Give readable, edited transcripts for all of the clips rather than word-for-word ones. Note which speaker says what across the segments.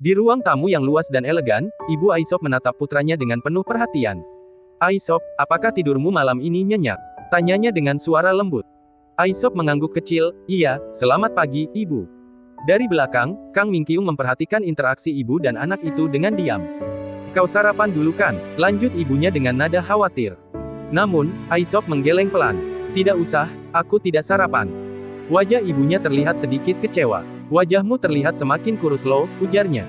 Speaker 1: Di ruang tamu yang luas dan elegan, Ibu Aesop menatap putranya dengan penuh perhatian. "Aesop, apakah tidurmu malam ini nyenyak?" tanyanya dengan suara lembut. Aesop mengangguk kecil, "Iya, selamat pagi, Ibu." Dari belakang, Kang Mingqiung memperhatikan interaksi ibu dan anak itu dengan diam. "Kau sarapan dulu kan?" lanjut ibunya dengan nada khawatir. Namun, Aesop menggeleng pelan. "Tidak usah, aku tidak sarapan." Wajah ibunya terlihat sedikit kecewa. "Wajahmu terlihat semakin kurus loh," ujarnya.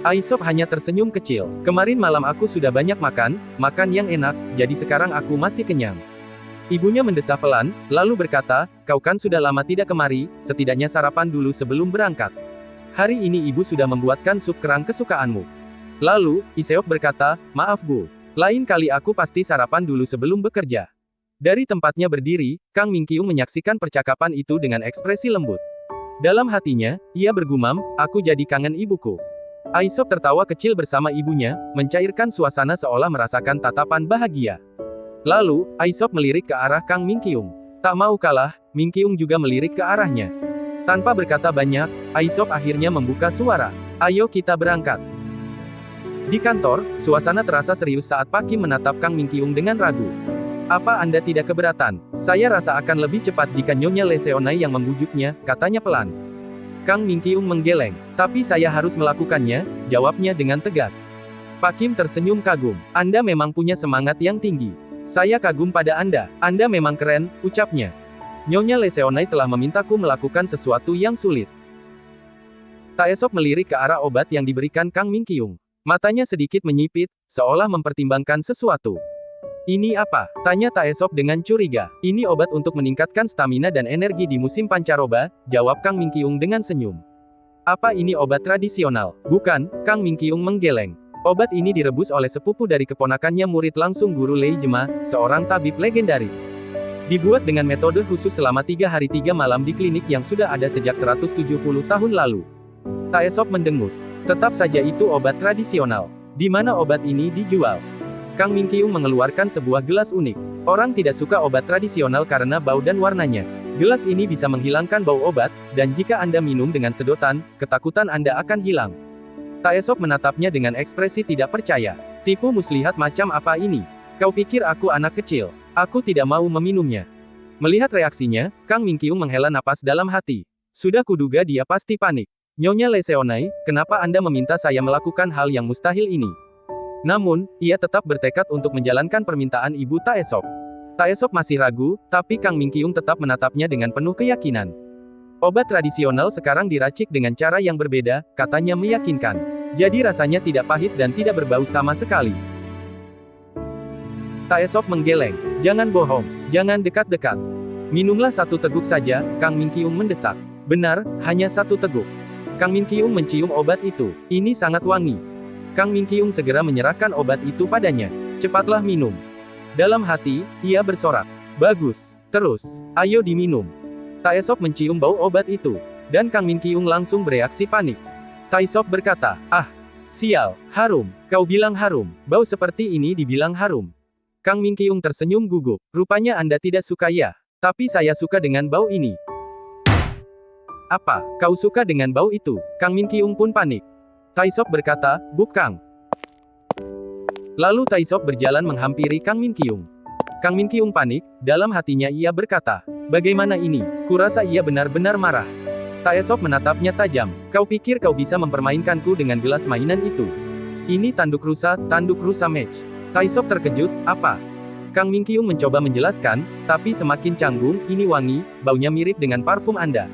Speaker 1: Aesop hanya tersenyum kecil. "Kemarin malam aku sudah banyak makan yang enak, jadi sekarang aku masih kenyang." Ibunya mendesah pelan, lalu berkata, "Kau kan sudah lama tidak kemari, setidaknya sarapan dulu sebelum berangkat. Hari ini ibu sudah membuatkan sup kerang kesukaanmu." Lalu, Iseop berkata, "Maaf Bu. Lain kali aku pasti sarapan dulu sebelum bekerja." Dari tempatnya berdiri, Kang Mingqiung menyaksikan percakapan itu dengan ekspresi lembut. Dalam hatinya, ia bergumam, "Aku jadi kangen ibuku." Aesop tertawa kecil bersama ibunya, mencairkan suasana seolah merasakan tatapan bahagia. Lalu, Aesop melirik ke arah Kang Mingqiung. Tak mau kalah, Mingqiung juga melirik ke arahnya. Tanpa berkata banyak, Aesop akhirnya membuka suara. "Ayo kita berangkat." Di kantor, suasana terasa serius saat Pakim menatap Kang Mingqiung dengan ragu. "Apa Anda tidak keberatan? Saya rasa akan lebih cepat jika Nyonya Leseonai yang membujuknya," katanya pelan. Kang Mingqiung menggeleng. "Tapi saya harus melakukannya," jawabnya dengan tegas. Pakim tersenyum kagum. "Anda memang punya semangat yang tinggi. Saya kagum pada Anda. Anda memang keren," ucapnya. "Nyonya Leseonai telah memintaku melakukan sesuatu yang sulit." Taesop melirik ke arah obat yang diberikan Kang Mingqiung. Matanya sedikit menyipit, seolah mempertimbangkan sesuatu. "Ini apa?" tanya Taesop dengan curiga. "Ini obat untuk meningkatkan stamina dan energi di musim pancaroba," jawab Kang Mingqiung dengan senyum. "Apa ini obat tradisional?" "Bukan," Kang Mingqiung menggeleng. "Obat ini direbus oleh sepupu dari keponakannya murid langsung Guru Lei Jema, seorang tabib legendaris. Dibuat dengan metode khusus selama 3 hari 3 malam di klinik yang sudah ada sejak 170 tahun lalu." Taesop mendengus. Tetap saja itu obat tradisional. Di mana obat ini dijual? Kang Mingqiung mengeluarkan sebuah gelas unik. Orang tidak suka obat tradisional karena bau dan warnanya. Gelas ini bisa menghilangkan bau obat, dan jika Anda minum dengan sedotan, ketakutan Anda akan hilang. Taesop menatapnya dengan ekspresi tidak percaya. "Tipu muslihat macam apa ini? Kau pikir aku anak kecil? Aku tidak mau meminumnya." Melihat reaksinya, Kang Mingqiung menghela napas dalam hati. Sudah kuduga dia pasti panik. "Nyonya Leseonai, kenapa Anda meminta saya melakukan hal yang mustahil ini?" Namun, ia tetap bertekad untuk menjalankan permintaan Ibu Taesop. Taesop masih ragu, tapi Kang Mingqiung tetap menatapnya dengan penuh keyakinan. "Obat tradisional sekarang diracik dengan cara yang berbeda," katanya meyakinkan. "Jadi rasanya tidak pahit dan tidak berbau sama sekali." Taesop menggeleng. "Jangan bohong. Jangan dekat-dekat. Minumlah 1 teguk saja," Kang Mingqiung mendesak. "Benar, hanya 1 teguk." Kang Mingqiung mencium obat itu. "Ini sangat wangi." Kang Mingqiung segera menyerahkan obat itu padanya. "Cepatlah minum." Dalam hati, ia bersorak. "Bagus. Terus. Ayo diminum." Taesop mencium bau obat itu. Dan Kang Mingqiung langsung bereaksi panik. Taesop berkata, "Ah, sial, harum. Kau bilang harum. Bau seperti ini dibilang harum." Kang Mingqiung tersenyum gugup. "Rupanya Anda tidak suka ya? Tapi saya suka dengan bau ini." "Apa, kau suka dengan bau itu?" Kang Mingqiung pun panik. Taesop berkata, "Bukan." Lalu Taesop berjalan menghampiri Kang Mingqiung. Kang Mingqiung panik, dalam hatinya ia berkata, "Bagaimana ini? Kurasa ia benar-benar marah." Taesop menatapnya tajam. "Kau pikir kau bisa mempermainkanku dengan gelas mainan itu? Ini tanduk rusa match." Taesop terkejut, "Apa?" Kang Mingqiung mencoba menjelaskan, "Tapi semakin canggung, ini wangi, baunya mirip dengan parfum Anda.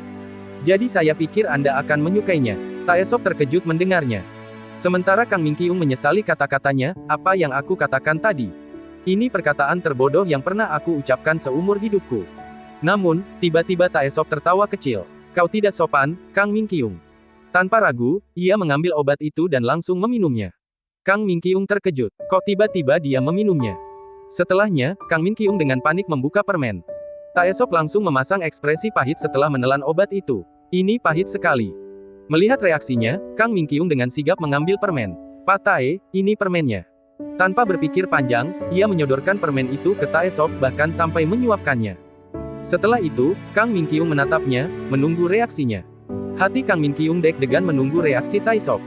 Speaker 1: Jadi saya pikir Anda akan menyukainya." Taesop terkejut mendengarnya. Sementara Kang Mingqiung menyesali kata-katanya, "Apa yang aku katakan tadi? Ini perkataan terbodoh yang pernah aku ucapkan seumur hidupku." Namun, tiba-tiba Taesop tertawa kecil. "Kau tidak sopan, Kang Mingqiung." Tanpa ragu, ia mengambil obat itu dan langsung meminumnya. Kang Mingqiung terkejut. Kok tiba-tiba dia meminumnya? Setelahnya, Kang Mingqiung dengan panik membuka permen. Taesop langsung memasang ekspresi pahit setelah menelan obat itu. "Ini pahit sekali." Melihat reaksinya, Kang Mingqiung dengan sigap mengambil permen. "Pak Tae, ini permennya." Tanpa berpikir panjang, ia menyodorkan permen itu ke Taesop bahkan sampai menyuapkannya. Setelah itu, Kang Mingqiung menatapnya, menunggu reaksinya. Hati Kang Mingqiung deg-degan menunggu reaksi Taesop.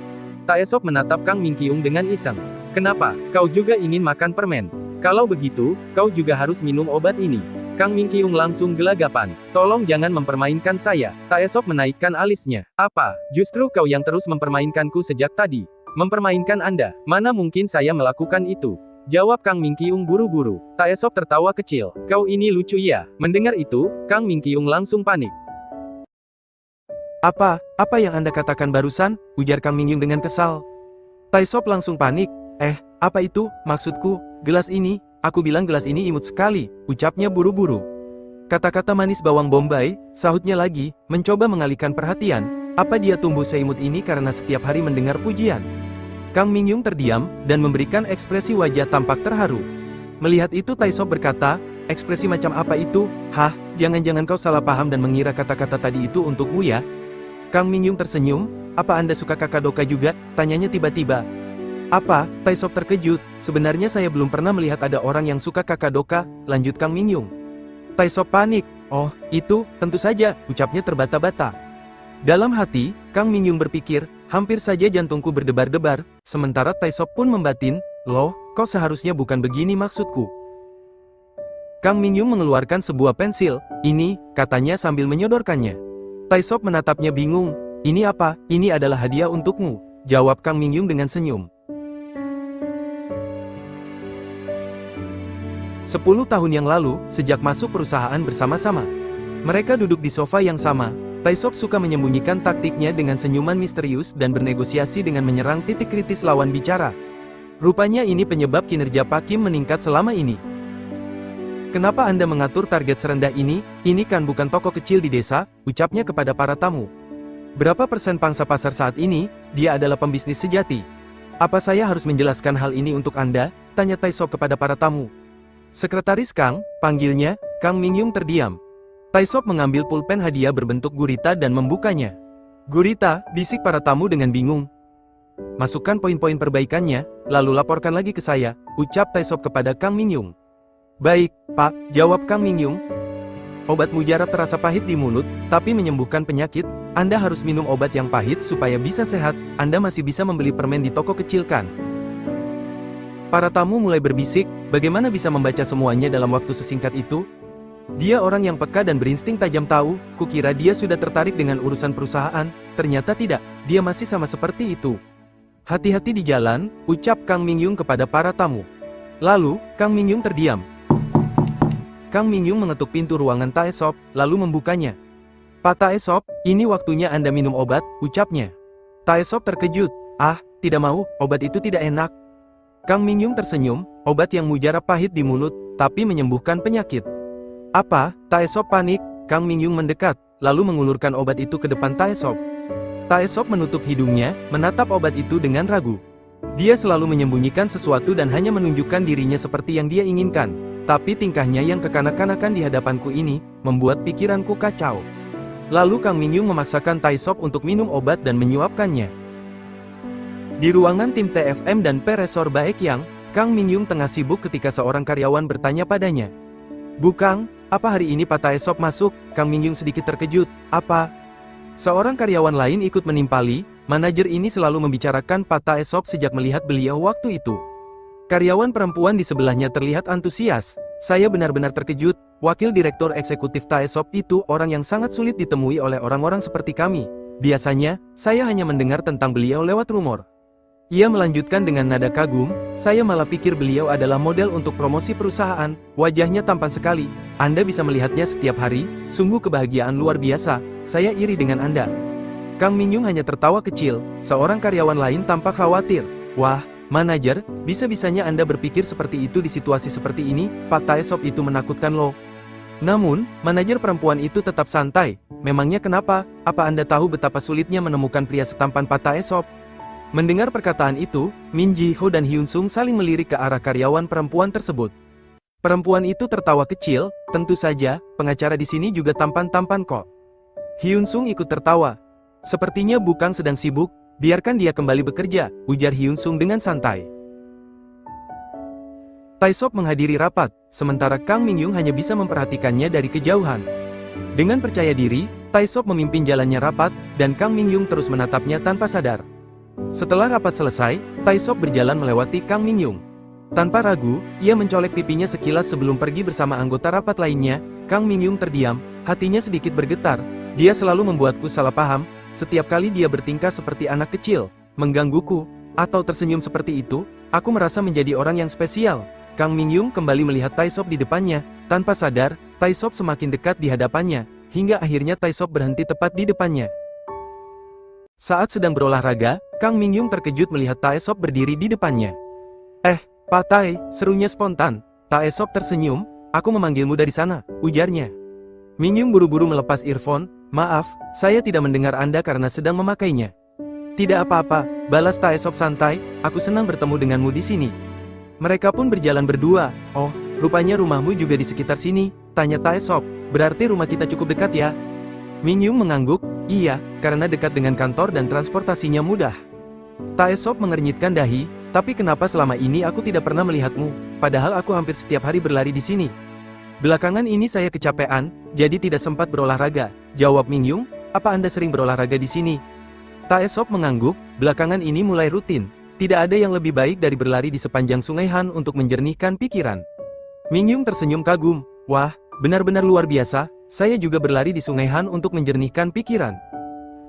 Speaker 1: Taesop menatap Kang Mingqiung dengan iseng. Kenapa, kau juga ingin makan permen? Kalau begitu, kau juga harus minum obat ini. Kang Mingqiung langsung gelagapan. Tolong jangan mempermainkan saya. Taesop menaikkan alisnya. Apa, justru kau yang terus mempermainkanku sejak tadi? Mempermainkan Anda? Mana mungkin saya melakukan itu? Jawab Kang Mingqiung buru-buru. Taesop tertawa kecil. Kau ini lucu ya. Mendengar itu, Kang Mingqiung langsung panik.
Speaker 2: Apa yang Anda katakan barusan? Ujar Kang Mingyung dengan kesal. Taesop langsung panik. Apa itu? Maksudku, gelas ini, aku bilang gelas ini imut sekali, ucapnya buru-buru. Kata-kata manis bawang bombay, sahutnya lagi, mencoba mengalihkan perhatian. Apa dia tumbuh seimut ini karena setiap hari mendengar pujian? Kang Mingyung terdiam, dan memberikan ekspresi wajah tampak terharu. Melihat itu Taesop berkata, ekspresi macam apa itu? Hah, jangan-jangan kau salah paham dan mengira kata-kata tadi itu untukmu ya? Kang Mingyung tersenyum. Apa Anda suka Kakadoka juga? Tanyanya tiba-tiba. Apa? Taesop terkejut. Sebenarnya saya belum pernah melihat ada orang yang suka Kakadoka, lanjut Kang Mingyung. Taesop panik. Oh, itu, tentu saja, ucapnya terbata-bata. Dalam hati, Kang Mingyung berpikir, hampir saja jantungku berdebar-debar, sementara Taesop pun membatin, loh, kau seharusnya bukan begini maksudku. Kang Mingyung mengeluarkan sebuah pensil. Ini, katanya sambil menyodorkannya. Taesop menatapnya bingung. Ini apa? Ini adalah hadiah untukmu, jawab Kang Mingyung dengan senyum. 10 tahun yang lalu, sejak masuk perusahaan bersama-sama, mereka duduk di sofa yang sama. Taesop suka menyembunyikan taktiknya dengan senyuman misterius dan bernegosiasi dengan menyerang titik kritis lawan bicara. Rupanya ini penyebab kinerja Pak Kim meningkat selama ini. Kenapa Anda mengatur target serendah ini? Ini kan bukan toko kecil di desa, ucapnya kepada para tamu. Berapa persen pangsa pasar saat ini? Dia adalah pembisnis sejati. Apa saya harus menjelaskan hal ini untuk Anda? Tanya Taesop kepada para tamu. Sekretaris Kang, panggilnya. Kang Mingyung terdiam. Taesop mengambil pulpen hadiah berbentuk gurita dan membukanya. Gurita, bisik para tamu dengan bingung. Masukkan poin-poin perbaikannya, lalu laporkan lagi ke saya, ucap Taesop kepada Kang Mingyung. Baik, Pak, jawab Kang Mingyung. Obat mujarab terasa pahit di mulut, tapi menyembuhkan penyakit. Anda harus minum obat yang pahit supaya bisa sehat. Anda masih bisa membeli permen di toko kecil kan? Para tamu mulai berbisik, bagaimana bisa membaca semuanya dalam waktu sesingkat itu? Dia orang yang peka dan berinsting tajam tahu, kukira dia sudah tertarik dengan urusan perusahaan, ternyata tidak, dia masih sama seperti itu. Hati-hati di jalan, ucap Kang Mingyung kepada para tamu. Lalu, Kang Mingyung terdiam. Kang Mingyung mengetuk pintu ruangan Taesop, lalu membukanya. Pak Taesop, ini waktunya Anda minum obat, ucapnya. Taesop terkejut. Tidak mau, obat itu tidak enak. Kang Mingyung tersenyum, obat yang mujarab pahit di mulut, tapi menyembuhkan penyakit. Apa? Taesop panik. Kang Mingyung mendekat, lalu mengulurkan obat itu ke depan Taesop. Taesop menutup hidungnya, menatap obat itu dengan ragu. Dia selalu menyembunyikan sesuatu dan hanya menunjukkan dirinya seperti yang dia inginkan. Tapi tingkahnya yang kekanak-kanakan di hadapanku ini, membuat pikiranku kacau. Lalu Kang Mingyung memaksakan Taesop untuk minum obat dan menyuapkannya. Di ruangan tim TFM dan Peresor Baekyang, Kang Mingyung tengah sibuk ketika seorang karyawan bertanya padanya. Bu Kang, apa hari ini Pak Taesop masuk? Kang Mingyung sedikit terkejut. Apa? Seorang karyawan lain ikut menimpali, manajer ini selalu membicarakan Pak Taesop sejak melihat beliau waktu itu. Karyawan perempuan di sebelahnya terlihat antusias. Saya benar-benar terkejut, wakil direktur eksekutif Taesop itu orang yang sangat sulit ditemui oleh orang-orang seperti kami. Biasanya, saya hanya mendengar tentang beliau lewat rumor. Ia melanjutkan dengan nada kagum, saya malah pikir beliau adalah model untuk promosi perusahaan, wajahnya tampan sekali. Anda bisa melihatnya setiap hari, sungguh kebahagiaan luar biasa, saya iri dengan Anda. Kang Mingyung hanya tertawa kecil, seorang karyawan lain tampak khawatir. Wah, manajer, bisa-bisanya Anda berpikir seperti itu di situasi seperti ini, Pak Taesop itu menakutkan loh. Namun, manajer perempuan itu tetap santai. Memangnya kenapa? Apa Anda tahu betapa sulitnya menemukan pria setampan Pak Taesop? Mendengar perkataan itu, Min Ji-ho dan Hyun Sung saling melirik ke arah karyawan perempuan tersebut. Perempuan itu tertawa kecil, tentu saja, pengacara di sini juga tampan-tampan kok. Hyun Sung ikut tertawa. Sepertinya Bu Kang sedang sibuk, biarkan dia kembali bekerja, ujar Hyun Sung dengan santai. Taesop menghadiri rapat, sementara Kang Mingyung hanya bisa memperhatikannya dari kejauhan. Dengan percaya diri, Taesop memimpin jalannya rapat, dan Kang Mingyung terus menatapnya tanpa sadar. Setelah rapat selesai, Taesop berjalan melewati Kang Mingyung. Tanpa ragu, ia mencolek pipinya sekilas sebelum pergi bersama anggota rapat lainnya. Kang Mingyung terdiam, hatinya sedikit bergetar. Dia selalu membuatku salah paham, setiap kali dia bertingkah seperti anak kecil, menggangguku, atau tersenyum seperti itu, aku merasa menjadi orang yang spesial. Kang Mingyung kembali melihat Taesop di depannya. Tanpa sadar, Taesop semakin dekat di hadapannya, hingga akhirnya Taesop berhenti tepat di depannya. Saat sedang berolahraga, Kang Mingyung terkejut melihat Taesop berdiri di depannya. Pak Tai, serunya spontan. Taesop tersenyum, aku memanggilmu dari sana, ujarnya. Mingyung buru-buru melepas earphone, maaf, saya tidak mendengar Anda karena sedang memakainya. Tidak apa-apa, balas Taesop santai, aku senang bertemu denganmu di sini. Mereka pun berjalan berdua. Oh, rupanya rumahmu juga di sekitar sini, tanya Taesop, berarti rumah kita cukup dekat ya? Mingyung mengangguk, iya, karena dekat dengan kantor dan transportasinya mudah. Taesop mengernyitkan dahi, tapi kenapa selama ini aku tidak pernah melihatmu, padahal aku hampir setiap hari berlari di sini. Belakangan ini saya kecapean, jadi tidak sempat berolahraga, jawab Mingyung, apa Anda sering berolahraga di sini? Taesop mengangguk, belakangan ini mulai rutin, tidak ada yang lebih baik dari berlari di sepanjang sungai Han untuk menjernihkan pikiran. Mingyung tersenyum kagum, wah, benar-benar luar biasa, saya juga berlari di sungai Han untuk menjernihkan pikiran.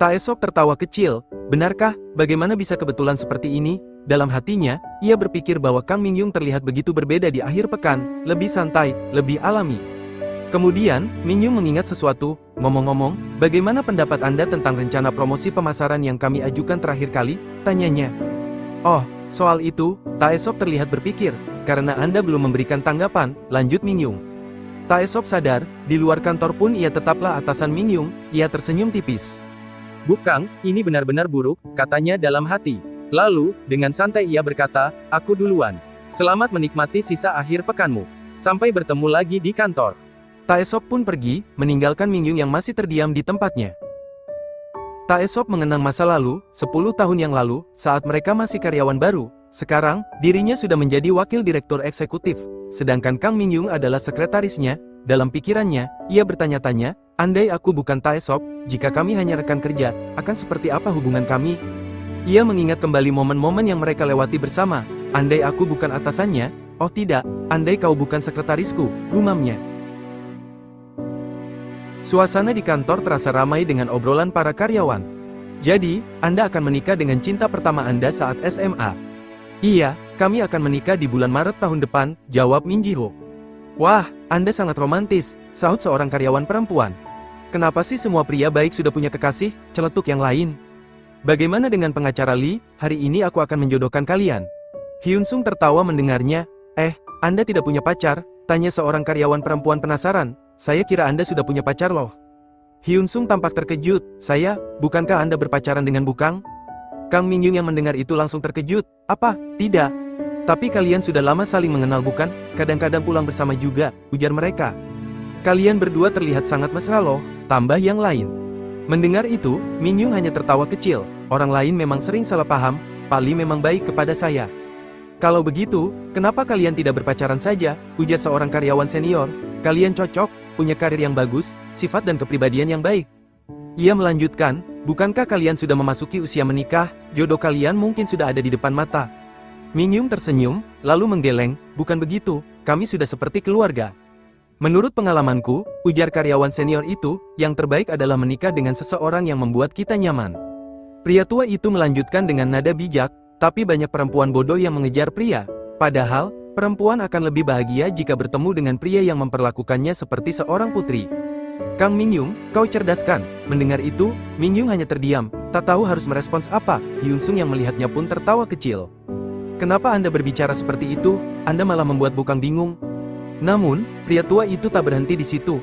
Speaker 2: Taesop tertawa kecil, benarkah, bagaimana bisa kebetulan seperti ini? Dalam hatinya, ia berpikir bahwa Kang Mingyung terlihat begitu berbeda di akhir pekan, lebih santai, lebih alami. Kemudian, Mingyung mengingat sesuatu, ngomong-ngomong, bagaimana pendapat Anda tentang rencana promosi pemasaran yang kami ajukan terakhir kali? Tanyanya. Oh, soal itu, Taesop terlihat berpikir, karena Anda belum memberikan tanggapan, lanjut Mingyung. Taesop sadar, di luar kantor pun ia tetaplah atasan Mingyung, ia tersenyum tipis.
Speaker 1: Bukang, ini benar-benar buruk, katanya dalam hati. Lalu, dengan santai ia berkata, aku duluan. Selamat menikmati sisa akhir pekanmu. Sampai bertemu lagi di kantor.
Speaker 2: Taesop pun pergi, meninggalkan Mingyung yang masih terdiam di tempatnya. Taesop mengenang masa lalu, 10 tahun yang lalu, saat mereka masih karyawan baru. Sekarang, dirinya sudah menjadi wakil direktur eksekutif, sedangkan Kang Mingyung adalah sekretarisnya. Dalam pikirannya, ia bertanya-tanya, andai aku bukan Taesop, jika kami hanya rekan kerja, akan seperti apa hubungan kami? Ia mengingat kembali momen-momen yang mereka lewati bersama. Andai aku bukan atasannya, oh tidak, andai kau bukan sekretarisku, gumamnya. Suasana di kantor terasa ramai dengan obrolan para karyawan. Jadi, Anda akan menikah dengan cinta pertama Anda saat SMA? Iya, kami akan menikah di bulan Maret tahun depan, jawab Min Ji-ho. Wah, Anda sangat romantis, sahut seorang karyawan perempuan. Kenapa sih semua pria baik sudah punya kekasih, celetuk yang lain? Bagaimana dengan pengacara Lee, hari ini aku akan menjodohkan kalian. Hyun Sung tertawa mendengarnya, Anda tidak punya pacar, tanya seorang karyawan perempuan penasaran, saya kira Anda sudah punya pacar loh. Hyun Sung tampak terkejut, bukankah Anda berpacaran dengan Bukang? Kang Mingyung yang mendengar itu langsung terkejut, apa, tidak. Tapi kalian sudah lama saling mengenal bukan, kadang-kadang pulang bersama juga, ujar mereka. Kalian berdua terlihat sangat mesra loh, tambah yang lain. Mendengar itu, Mingyung hanya tertawa kecil, orang lain memang sering salah paham, Pak Lee memang baik kepada saya. Kalau begitu, kenapa kalian tidak berpacaran saja, ujar seorang karyawan senior, kalian cocok, punya karir yang bagus, sifat dan kepribadian yang baik. Ia melanjutkan, bukankah kalian sudah memasuki usia menikah, jodoh kalian mungkin sudah ada di depan mata. Mingyung tersenyum, lalu menggeleng, bukan begitu, kami sudah seperti keluarga. Menurut pengalamanku, ujar karyawan senior itu, yang terbaik adalah menikah dengan seseorang yang membuat kita nyaman. Pria tua itu melanjutkan dengan nada bijak, tapi banyak perempuan bodoh yang mengejar pria. Padahal, perempuan akan lebih bahagia jika bertemu dengan pria yang memperlakukannya seperti seorang putri. Kang Mingyung, kau cerdaskan. Mendengar itu, Mingyung hanya terdiam, tak tahu harus merespons apa. Hyun Sung yang melihatnya pun tertawa kecil. Kenapa Anda berbicara seperti itu? Anda malah membuat Bukang bingung. Namun, pria tua itu tak berhenti di situ.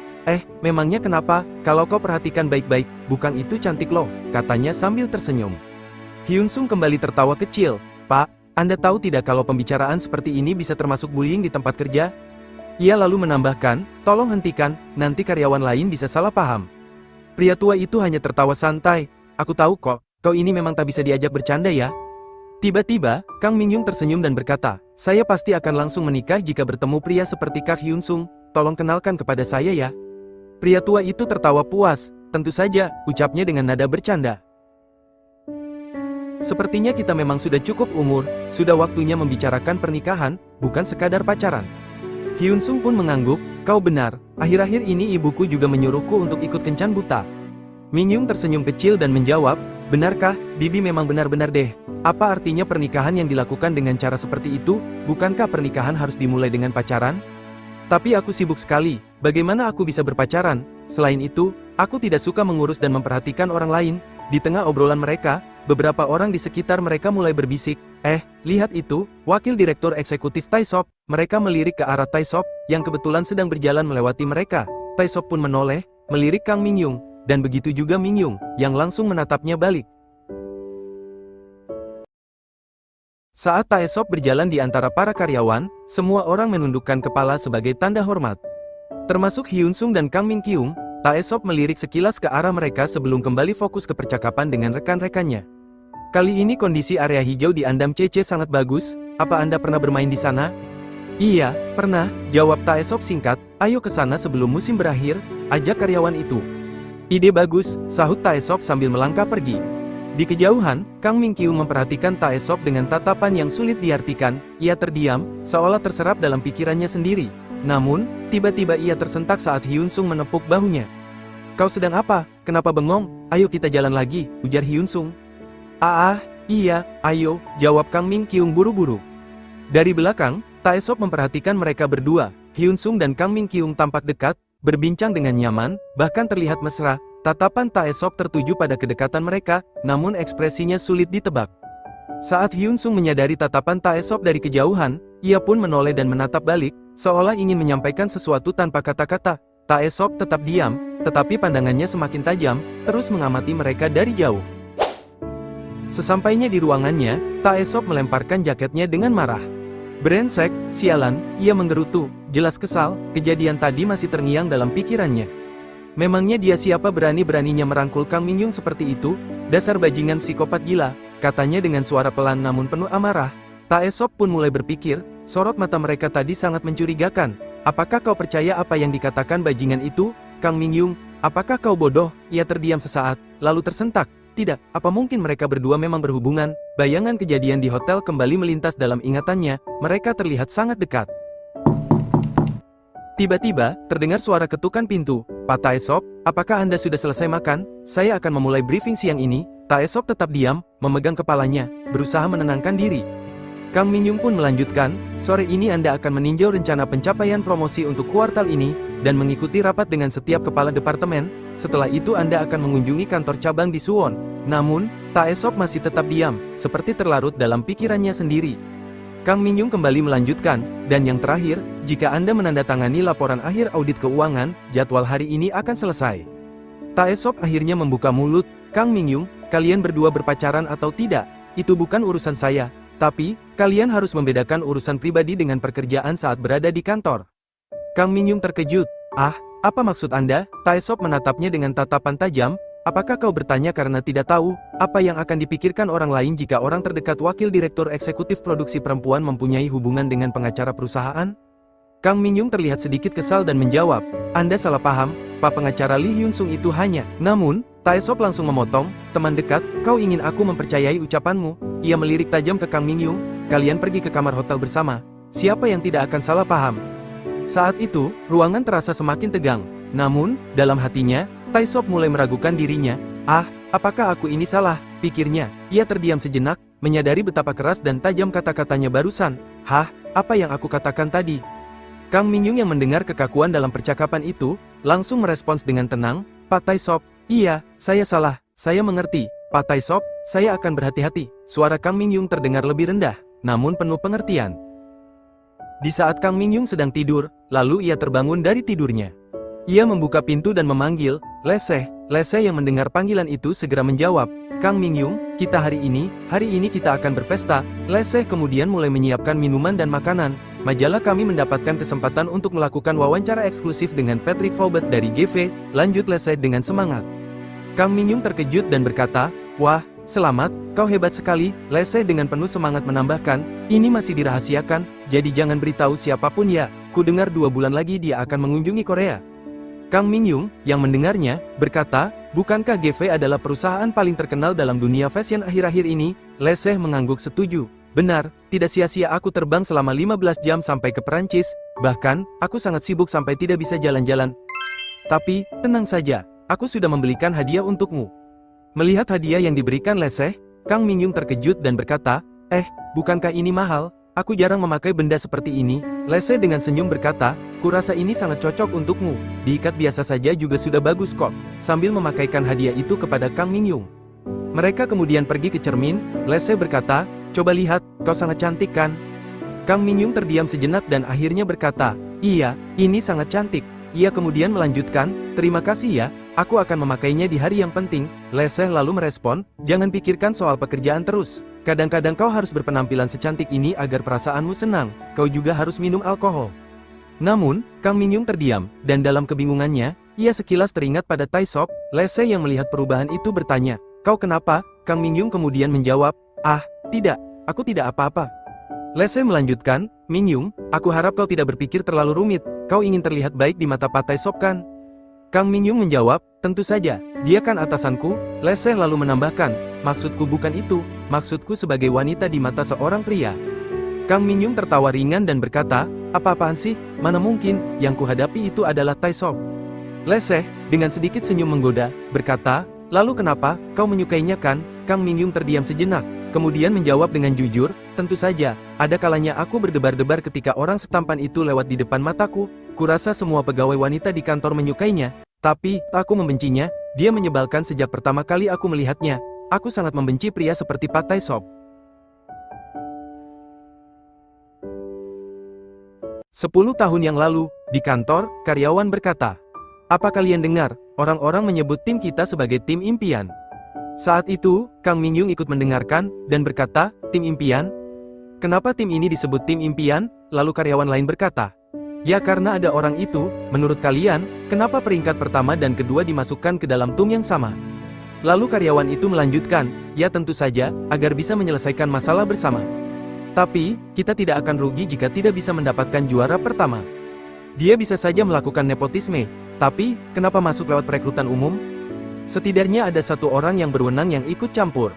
Speaker 2: Memangnya kenapa? Kalau kau perhatikan baik-baik, Bukang itu cantik loh, katanya sambil tersenyum. Hyun Sung kembali tertawa kecil. Pak, Anda tahu tidak kalau pembicaraan seperti ini bisa termasuk bullying di tempat kerja? Ia lalu menambahkan, tolong hentikan, nanti karyawan lain bisa salah paham. Pria tua itu hanya tertawa santai. Aku tahu kok, kau ini memang tak bisa diajak bercanda ya. Tiba-tiba, Kang Mingyung tersenyum dan berkata, saya pasti akan langsung menikah jika bertemu pria seperti Kak Hyun Sung, tolong kenalkan kepada saya ya. Pria tua itu tertawa puas, tentu saja, ucapnya dengan nada bercanda. Sepertinya kita memang sudah cukup umur, sudah waktunya membicarakan pernikahan, bukan sekadar pacaran. Hyun Sung pun mengangguk, kau benar, akhir-akhir ini ibuku juga menyuruhku untuk ikut kencan buta. Mingyung tersenyum kecil dan menjawab, benarkah, Bibi memang benar-benar deh. Apa artinya pernikahan yang dilakukan dengan cara seperti itu, bukankah pernikahan harus dimulai dengan pacaran? Tapi aku sibuk sekali, bagaimana aku bisa berpacaran? Selain itu, aku tidak suka mengurus dan memperhatikan orang lain. Di tengah obrolan mereka, beberapa orang di sekitar mereka mulai berbisik, lihat itu, wakil direktur eksekutif Taesop. Mereka melirik ke arah Taesop, yang kebetulan sedang berjalan melewati mereka. Taesop pun menoleh, melirik Kang Mingyung, dan begitu juga Mingyung, yang langsung menatapnya balik. Saat Taesop berjalan di antara para karyawan, semua orang menundukkan kepala sebagai tanda hormat. Termasuk Hyun Sung dan Kang Min Kyung. Taesop melirik sekilas ke arah mereka sebelum kembali fokus ke percakapan dengan rekan-rekannya. Kali ini kondisi area hijau di Andam CC sangat bagus, apa Anda pernah bermain di sana? Iya, pernah, jawab Taesop singkat, ayo ke sana sebelum musim berakhir, ajak karyawan itu. Ide bagus, sahut Taesop sambil melangkah pergi. Di kejauhan, Kang Min Kyung memperhatikan Taesop dengan tatapan yang sulit diartikan, ia terdiam, seolah terserap dalam pikirannya sendiri. Namun, tiba-tiba ia tersentak saat Hyun Sung menepuk bahunya. Kau sedang apa? Kenapa bengong? Ayo kita jalan lagi, ujar Hyun Sung. Iya, ayo, jawab Kang Min Kyung buru-buru. Dari belakang, Taesop memperhatikan mereka berdua, Hyun Sung dan Kang Min Kyung tampak dekat, berbincang dengan nyaman, bahkan terlihat mesra. Tatapan Taesop tertuju pada kedekatan mereka, namun ekspresinya sulit ditebak. Saat Hyun Sung menyadari tatapan Taesop dari kejauhan, ia pun menoleh dan menatap balik, seolah ingin menyampaikan sesuatu tanpa kata-kata. Taesop tetap diam, tetapi pandangannya semakin tajam, terus mengamati mereka dari jauh. Sesampainya di ruangannya, Taesop melemparkan jaketnya dengan marah. Brengsek, sialan, ia menggerutu, jelas kesal, kejadian tadi masih terngiang dalam pikirannya. Memangnya dia siapa berani-beraninya merangkul Kang Mingyung seperti itu? Dasar bajingan psikopat gila, katanya dengan suara pelan namun penuh amarah. Taesop pun mulai berpikir, sorot mata mereka tadi sangat mencurigakan. Apakah kau percaya apa yang dikatakan bajingan itu, Kang Mingyung? Apakah kau bodoh? Ia terdiam sesaat, lalu tersentak. Tidak, apa mungkin mereka berdua memang berhubungan? Bayangan kejadian di hotel kembali melintas dalam ingatannya, mereka terlihat sangat dekat. Tiba-tiba, terdengar suara ketukan pintu. Pak Taesop, apakah Anda sudah selesai makan? Saya akan memulai briefing siang ini. Taesop tetap diam, memegang kepalanya, berusaha menenangkan diri. Kang Mingyung pun melanjutkan, sore ini Anda akan meninjau rencana pencapaian promosi untuk kuartal ini, dan mengikuti rapat dengan setiap kepala departemen. Setelah itu Anda akan mengunjungi kantor cabang di Suwon. Namun, Taesop masih tetap diam, seperti terlarut dalam pikirannya sendiri. Kang Mingyung kembali melanjutkan, dan yang terakhir, jika Anda menandatangani laporan akhir audit keuangan, jadwal hari ini akan selesai. Taesop akhirnya membuka mulut, Kang Mingyung, kalian berdua berpacaran atau tidak, itu bukan urusan saya. Tapi, kalian harus membedakan urusan pribadi dengan pekerjaan saat berada di kantor. Kang Mingyung terkejut. Apa maksud Anda? Taesop menatapnya dengan tatapan tajam. Apakah kau bertanya karena tidak tahu, apa yang akan dipikirkan orang lain jika orang terdekat wakil direktur eksekutif produksi perempuan mempunyai hubungan dengan pengacara perusahaan? Kang Mingyung terlihat sedikit kesal dan menjawab, Anda salah paham, Pak pengacara Lee Hyun Sung itu hanya. Namun, Taesop langsung memotong, teman dekat, kau ingin aku mempercayai ucapanmu? Ia melirik tajam ke Kang Mingyung, kalian pergi ke kamar hotel bersama. Siapa yang tidak akan salah paham? Saat itu, ruangan terasa semakin tegang. Namun, dalam hatinya, Taesop mulai meragukan dirinya. Apakah aku ini salah? Pikirnya. Ia terdiam sejenak, menyadari betapa keras dan tajam kata-katanya barusan. Apa yang aku katakan tadi? Kang Mingyung yang mendengar kekakuan dalam percakapan itu, langsung merespons dengan tenang, Pak Taesop, iya, saya salah, saya mengerti. Pak Taesop, saya akan berhati-hati. Suara Kang Mingyung terdengar lebih rendah, namun penuh pengertian. Di saat Kang Mingyung sedang tidur, lalu ia terbangun dari tidurnya. Ia membuka pintu dan memanggil, Leseh. Leseh yang mendengar panggilan itu segera menjawab, Kang Mingyung, kita hari ini kita akan berpesta. Leseh kemudian mulai menyiapkan minuman dan makanan. Majalah kami mendapatkan kesempatan untuk melakukan wawancara eksklusif dengan Patrick Faubert dari GV, lanjut Leseh dengan semangat. Kang Mingyung terkejut dan berkata, wah, selamat, kau hebat sekali. Leseh dengan penuh semangat menambahkan, ini masih dirahasiakan, jadi jangan beritahu siapapun ya. Ku dengar 2 bulan lagi dia akan mengunjungi Korea. Kang Mingyung, yang mendengarnya, berkata, bukankah GV adalah perusahaan paling terkenal dalam dunia fashion akhir-akhir ini? Leseh mengangguk setuju. Benar, tidak sia-sia aku terbang selama 15 jam sampai ke Perancis, bahkan, aku sangat sibuk sampai tidak bisa jalan-jalan. Tapi, tenang saja, aku sudah membelikan hadiah untukmu. Melihat hadiah yang diberikan Leseh, Kang Mingyung terkejut dan berkata, bukankah ini mahal? Aku jarang memakai benda seperti ini. Leseh dengan senyum berkata, kurasa ini sangat cocok untukmu. Diikat biasa saja juga sudah bagus kok. Sambil memakaikan hadiah itu kepada Kang Mingyung. Mereka kemudian pergi ke cermin. Leseh berkata, coba lihat, kau sangat cantik kan? Kang Mingyung terdiam sejenak dan akhirnya berkata, iya, ini sangat cantik. Ia kemudian melanjutkan, terima kasih ya, aku akan memakainya di hari yang penting. Leseh lalu merespon, jangan pikirkan soal pekerjaan terus. Kadang-kadang kau harus berpenampilan secantik ini agar perasaanmu senang, kau juga harus minum alkohol. Namun, Kang Mingyung terdiam, dan dalam kebingungannya, ia sekilas teringat pada Taisop. Leseh yang melihat perubahan itu bertanya, kau kenapa? Kang Mingyung kemudian menjawab, tidak, aku tidak apa-apa. Leseh melanjutkan, Mingyung, aku harap kau tidak berpikir terlalu rumit, kau ingin terlihat baik di mata Pak Taisop kan? Kang Mingyung menjawab, tentu saja, dia kan atasanku. Leseh lalu menambahkan, maksudku bukan itu, maksudku sebagai wanita di mata seorang pria. Kang Mingyung tertawa ringan dan berkata, apa-apaan sih, mana mungkin, yang kuhadapi itu adalah Taisop. Leseh, dengan sedikit senyum menggoda, berkata, lalu kenapa, kau menyukainya kan? Kang Mingyung terdiam sejenak, kemudian menjawab dengan jujur, tentu saja, ada kalanya aku berdebar-debar ketika orang setampan itu lewat di depan mataku. Kurasa semua pegawai wanita di kantor menyukainya, tapi, aku membencinya, dia menyebalkan sejak pertama kali aku melihatnya. Aku sangat membenci pria seperti Pak Taisop. 10 tahun yang lalu, di kantor, karyawan berkata, apa kalian dengar, orang-orang menyebut tim kita sebagai tim impian. Saat itu, Kang Mingyung ikut mendengarkan, dan berkata, tim impian? Kenapa tim ini disebut tim impian? Lalu karyawan lain berkata, ya karena ada orang itu, menurut kalian, kenapa peringkat pertama dan kedua dimasukkan ke dalam tim yang sama? Lalu karyawan itu melanjutkan, ya tentu saja, agar bisa menyelesaikan masalah bersama. Tapi, kita tidak akan rugi jika tidak bisa mendapatkan juara pertama. Dia bisa saja melakukan nepotisme, tapi, kenapa masuk lewat perekrutan umum? Setidaknya ada satu orang yang berwenang yang ikut campur.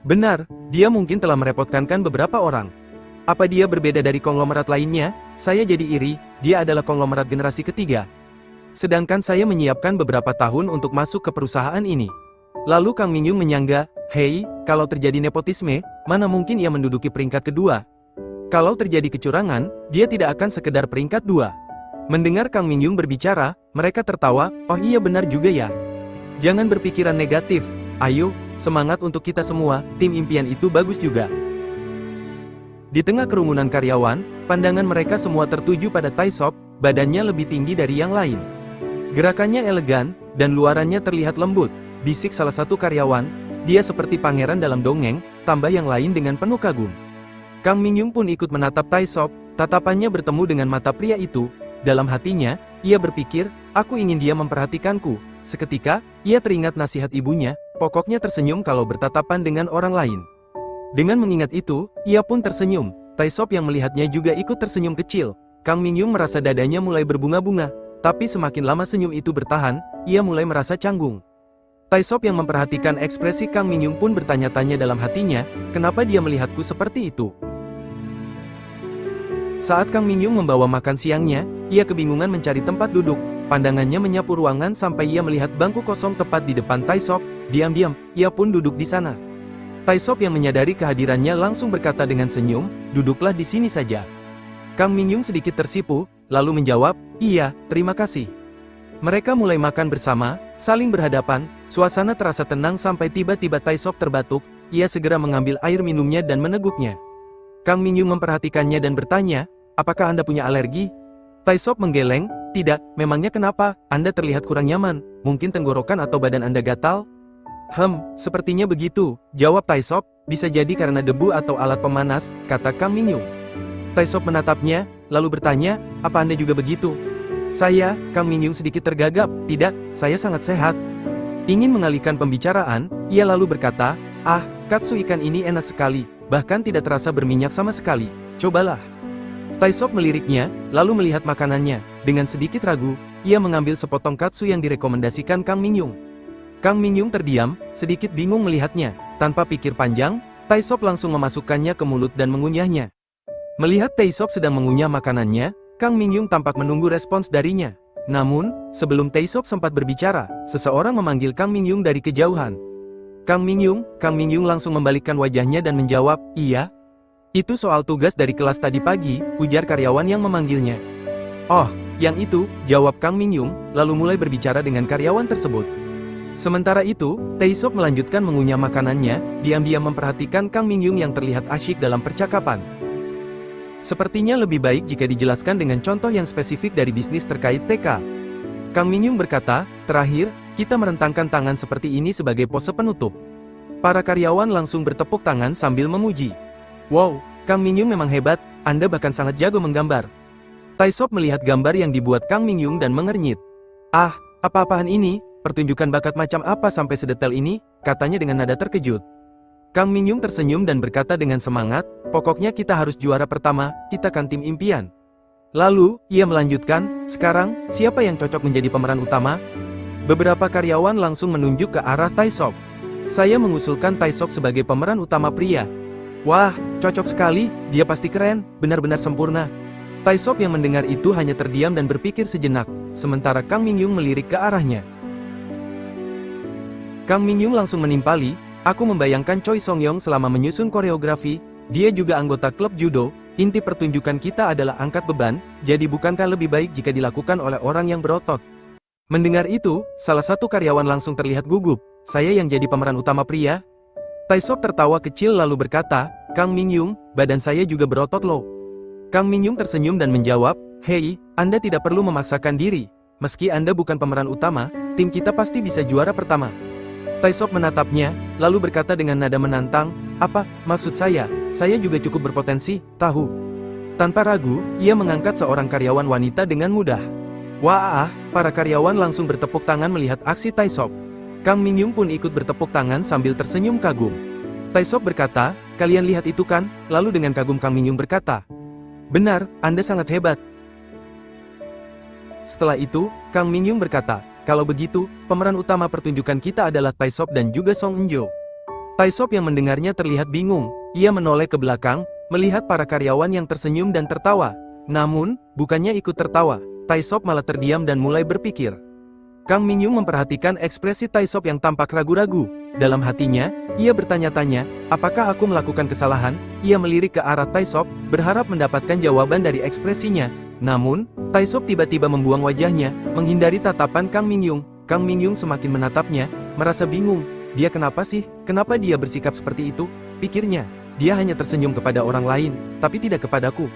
Speaker 2: Benar, dia mungkin telah merepotkan beberapa orang. Apa dia berbeda dari konglomerat lainnya? Saya jadi iri, dia adalah konglomerat generasi ketiga. Sedangkan saya menyiapkan beberapa tahun untuk masuk ke perusahaan ini. Lalu Kang Mingyung menyangga, hei, kalau terjadi nepotisme, mana mungkin ia menduduki peringkat kedua? Kalau terjadi kecurangan, dia tidak akan sekedar peringkat 2. Mendengar Kang Mingyung berbicara, mereka tertawa, oh iya benar juga ya. Jangan berpikiran negatif, ayo, semangat untuk kita semua, tim impian itu bagus juga. Di tengah kerumunan karyawan, pandangan mereka semua tertuju pada Taisop, badannya lebih tinggi dari yang lain. Gerakannya elegan, dan luarannya terlihat lembut, bisik salah satu karyawan, dia seperti pangeran dalam dongeng, tambah yang lain dengan penuh kagum. Kang Mingyung pun ikut menatap Taisop, tatapannya bertemu dengan mata pria itu, dalam hatinya, ia berpikir, aku ingin dia memperhatikanku. Seketika, ia teringat nasihat ibunya, pokoknya tersenyum kalau bertatapan dengan orang lain. Dengan mengingat itu, ia pun tersenyum. Taisop yang melihatnya juga ikut tersenyum kecil. Kang Mingyung merasa dadanya mulai berbunga-bunga. Tapi semakin lama senyum itu bertahan, ia mulai merasa canggung. Taisop yang memperhatikan ekspresi Kang Mingyung pun bertanya-tanya dalam hatinya, kenapa dia melihatku seperti itu? Saat Kang Mingyung membawa makan siangnya, ia kebingungan mencari tempat duduk. Pandangannya menyapu ruangan sampai ia melihat bangku kosong tepat di depan Taisop. Diam-diam, ia pun duduk di sana. Taisop yang menyadari kehadirannya langsung berkata dengan senyum, duduklah di sini saja. Kang Mingyung sedikit tersipu, lalu menjawab, iya, terima kasih. Mereka mulai makan bersama, saling berhadapan, suasana terasa tenang sampai tiba-tiba Taisop terbatuk, ia segera mengambil air minumnya dan meneguknya. Kang Mingyung memperhatikannya dan bertanya, apakah Anda punya alergi? Taisop menggeleng, tidak, memangnya kenapa? Anda terlihat kurang nyaman, mungkin tenggorokan atau badan Anda gatal? Sepertinya begitu, jawab Taisop, bisa jadi karena debu atau alat pemanas, kata Kang Mingyung. Taisop menatapnya, lalu bertanya, apa Anda juga begitu? Saya, Kang Mingyung sedikit tergagap, tidak, saya sangat sehat. Ingin mengalihkan pembicaraan, ia lalu berkata, katsu ikan ini enak sekali, bahkan tidak terasa berminyak sama sekali, cobalah. Taisop meliriknya, lalu melihat makanannya, dengan sedikit ragu, ia mengambil sepotong katsu yang direkomendasikan Kang Mingyung. Kang Mingyung terdiam, sedikit bingung melihatnya. Tanpa pikir panjang, Taisop langsung memasukkannya ke mulut dan mengunyahnya. Melihat Taisop sedang mengunyah makanannya, Kang Mingyung tampak menunggu respons darinya. Namun, sebelum Taisop sempat berbicara, seseorang memanggil Kang Mingyung dari kejauhan. Kang Mingyung langsung membalikkan wajahnya dan menjawab, "Iya. Itu soal tugas dari kelas tadi pagi," ujar karyawan yang memanggilnya. "Oh, yang itu," jawab Kang Mingyung, lalu mulai berbicara dengan karyawan tersebut. Sementara itu, Taisop melanjutkan mengunyah makanannya, diam-diam memperhatikan Kang Mingyung yang terlihat asyik dalam percakapan. Sepertinya lebih baik jika dijelaskan dengan contoh yang spesifik dari bisnis terkait TK. Kang Mingyung berkata, "Terakhir, kita merentangkan tangan seperti ini sebagai pose penutup." Para karyawan langsung bertepuk tangan sambil memuji. "Wow, Kang Mingyung memang hebat, Anda bahkan sangat jago menggambar." Taisop melihat gambar yang dibuat Kang Mingyung dan mengernyit. "Ah, apa-apaan ini? Pertunjukan bakat macam apa sampai sedetail ini?" katanya dengan nada terkejut. Kang Mingyung tersenyum dan berkata dengan semangat, "Pokoknya kita harus juara pertama, kita kan tim impian." Lalu, ia melanjutkan, "Sekarang, siapa yang cocok menjadi pemeran utama?" Beberapa karyawan langsung menunjuk ke arah Taisop. "Saya mengusulkan Taisop sebagai pemeran utama pria." "Wah, cocok sekali, dia pasti keren, benar-benar sempurna." Taisop yang mendengar itu hanya terdiam dan berpikir sejenak, sementara Kang Mingyung melirik ke arahnya. Kang Mingyung langsung menimpali, "Aku membayangkan Choi Songyong selama menyusun koreografi, dia juga anggota klub judo, inti pertunjukan kita adalah angkat beban, jadi bukankah lebih baik jika dilakukan oleh orang yang berotot?" Mendengar itu, salah satu karyawan langsung terlihat gugup, "Saya yang jadi pemeran utama pria?" Taisop tertawa kecil lalu berkata, "Kang Mingyung, badan saya juga berotot loh." Kang Mingyung tersenyum dan menjawab, "Hei, Anda tidak perlu memaksakan diri. Meski Anda bukan pemeran utama, tim kita pasti bisa juara pertama." Taisop menatapnya, lalu berkata dengan nada menantang, "Apa, maksud saya juga cukup berpotensi, tahu." Tanpa ragu, ia mengangkat seorang karyawan wanita dengan mudah. Wah, para karyawan langsung bertepuk tangan melihat aksi Taisop. Kang Mingyung pun ikut bertepuk tangan sambil tersenyum kagum. Taisop berkata, "Kalian lihat itu kan?" Lalu dengan kagum Kang Mingyung berkata, "Benar, Anda sangat hebat." Setelah itu, Kang Mingyung berkata, "Kalau begitu, pemeran utama pertunjukan kita adalah Taisop dan juga Song Eunjo." Taisop yang mendengarnya terlihat bingung, ia menoleh ke belakang, melihat para karyawan yang tersenyum dan tertawa. Namun, bukannya ikut tertawa, Taisop malah terdiam dan mulai berpikir. Kang Mingyung memperhatikan ekspresi Taisop yang tampak ragu-ragu. Dalam hatinya, ia bertanya-tanya, apakah aku melakukan kesalahan? Ia melirik ke arah Taisop, berharap mendapatkan jawaban dari ekspresinya. Namun, Taisop tiba-tiba membuang wajahnya, menghindari tatapan Kang Mingyung. Kang Mingyung semakin menatapnya, merasa bingung. Dia kenapa sih? Kenapa dia bersikap seperti itu? Pikirnya, dia hanya tersenyum kepada orang lain, tapi tidak kepadaku.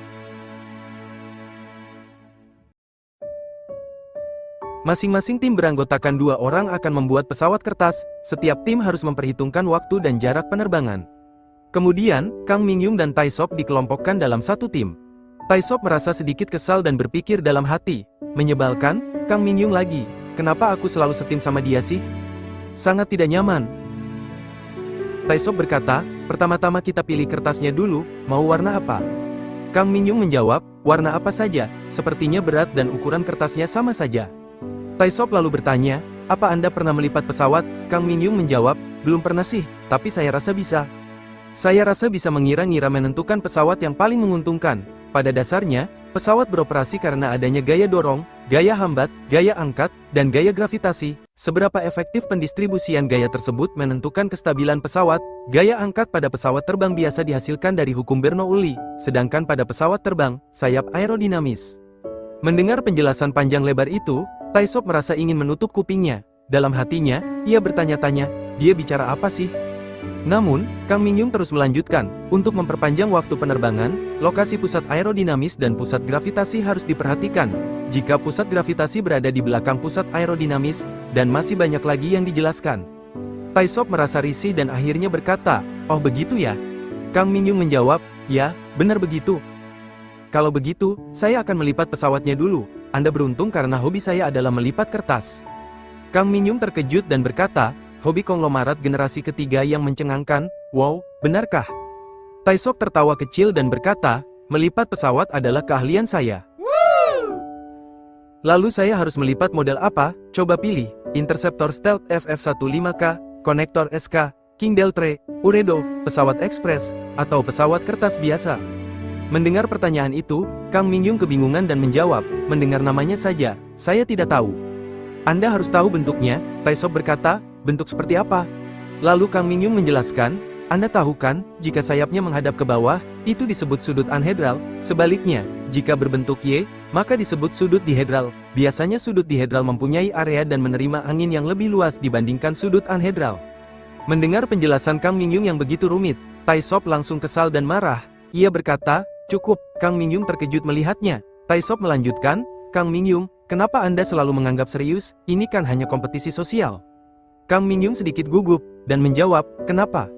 Speaker 2: Masing-masing tim beranggotakan 2 orang akan membuat pesawat kertas, setiap tim harus memperhitungkan waktu dan jarak penerbangan. Kemudian, Kang Mingyung dan Taisop dikelompokkan dalam satu tim. Taisop merasa sedikit kesal dan berpikir dalam hati, menyebalkan, Kang Mingyung lagi, kenapa aku selalu setim sama dia sih? Sangat tidak nyaman. Taisop berkata, pertama-tama kita pilih kertasnya dulu, mau warna apa? Kang Mingyung menjawab, warna apa saja, sepertinya berat dan ukuran kertasnya sama saja. Taisop lalu bertanya, apa Anda pernah melipat pesawat? Kang Mingyung menjawab, belum pernah sih, tapi saya rasa bisa. Saya rasa bisa mengira-ngira menentukan pesawat yang paling menguntungkan. Pada dasarnya, pesawat beroperasi karena adanya gaya dorong, gaya hambat, gaya angkat, dan gaya gravitasi. Seberapa efektif pendistribusian gaya tersebut menentukan kestabilan pesawat. Gaya angkat pada pesawat terbang biasa dihasilkan dari hukum Bernoulli, sedangkan pada pesawat terbang, sayap aerodinamis. Mendengar penjelasan panjang lebar itu, Taisop merasa ingin menutup kupingnya. Dalam hatinya, ia bertanya-tanya, dia bicara apa sih? Namun, Kang Mingyung terus melanjutkan, untuk memperpanjang waktu penerbangan, lokasi pusat aerodinamis dan pusat gravitasi harus diperhatikan. Jika pusat gravitasi berada di belakang pusat aerodinamis, dan masih banyak lagi yang dijelaskan. Taisop merasa risih dan akhirnya berkata, oh begitu ya? Kang Mingyung menjawab, ya, benar begitu. Kalau begitu, saya akan melipat pesawatnya dulu. Anda beruntung karena hobi saya adalah melipat kertas. Kang Mingyung terkejut dan berkata, hobi konglomerat generasi ketiga yang mencengangkan, wow, benarkah? Taisop tertawa kecil dan berkata, melipat pesawat adalah keahlian saya. Lalu saya harus melipat model apa? Coba pilih, Interceptor Stealth FF-15K, Konektor SK, King Deltre, Uredo, pesawat ekspres, atau pesawat kertas biasa. Mendengar pertanyaan itu, Kang Mingyung kebingungan dan menjawab, mendengar namanya saja, saya tidak tahu. Anda harus tahu bentuknya, Taisop berkata, bentuk seperti apa? Lalu Kang Mingyung menjelaskan, Anda tahu kan, jika sayapnya menghadap ke bawah, itu disebut sudut anhedral, sebaliknya, jika berbentuk Y, maka disebut sudut dihedral. Biasanya sudut dihedral mempunyai area dan menerima angin yang lebih luas dibandingkan sudut anhedral. Mendengar penjelasan Kang Mingyung yang begitu rumit, Taisop langsung kesal dan marah. Ia berkata, cukup, Kang Mingyung terkejut melihatnya. Taisop melanjutkan, Kang Mingyung, kenapa Anda selalu menganggap serius, ini kan hanya kompetisi sosial. Kang Mingyung sedikit gugup, dan menjawab, kenapa?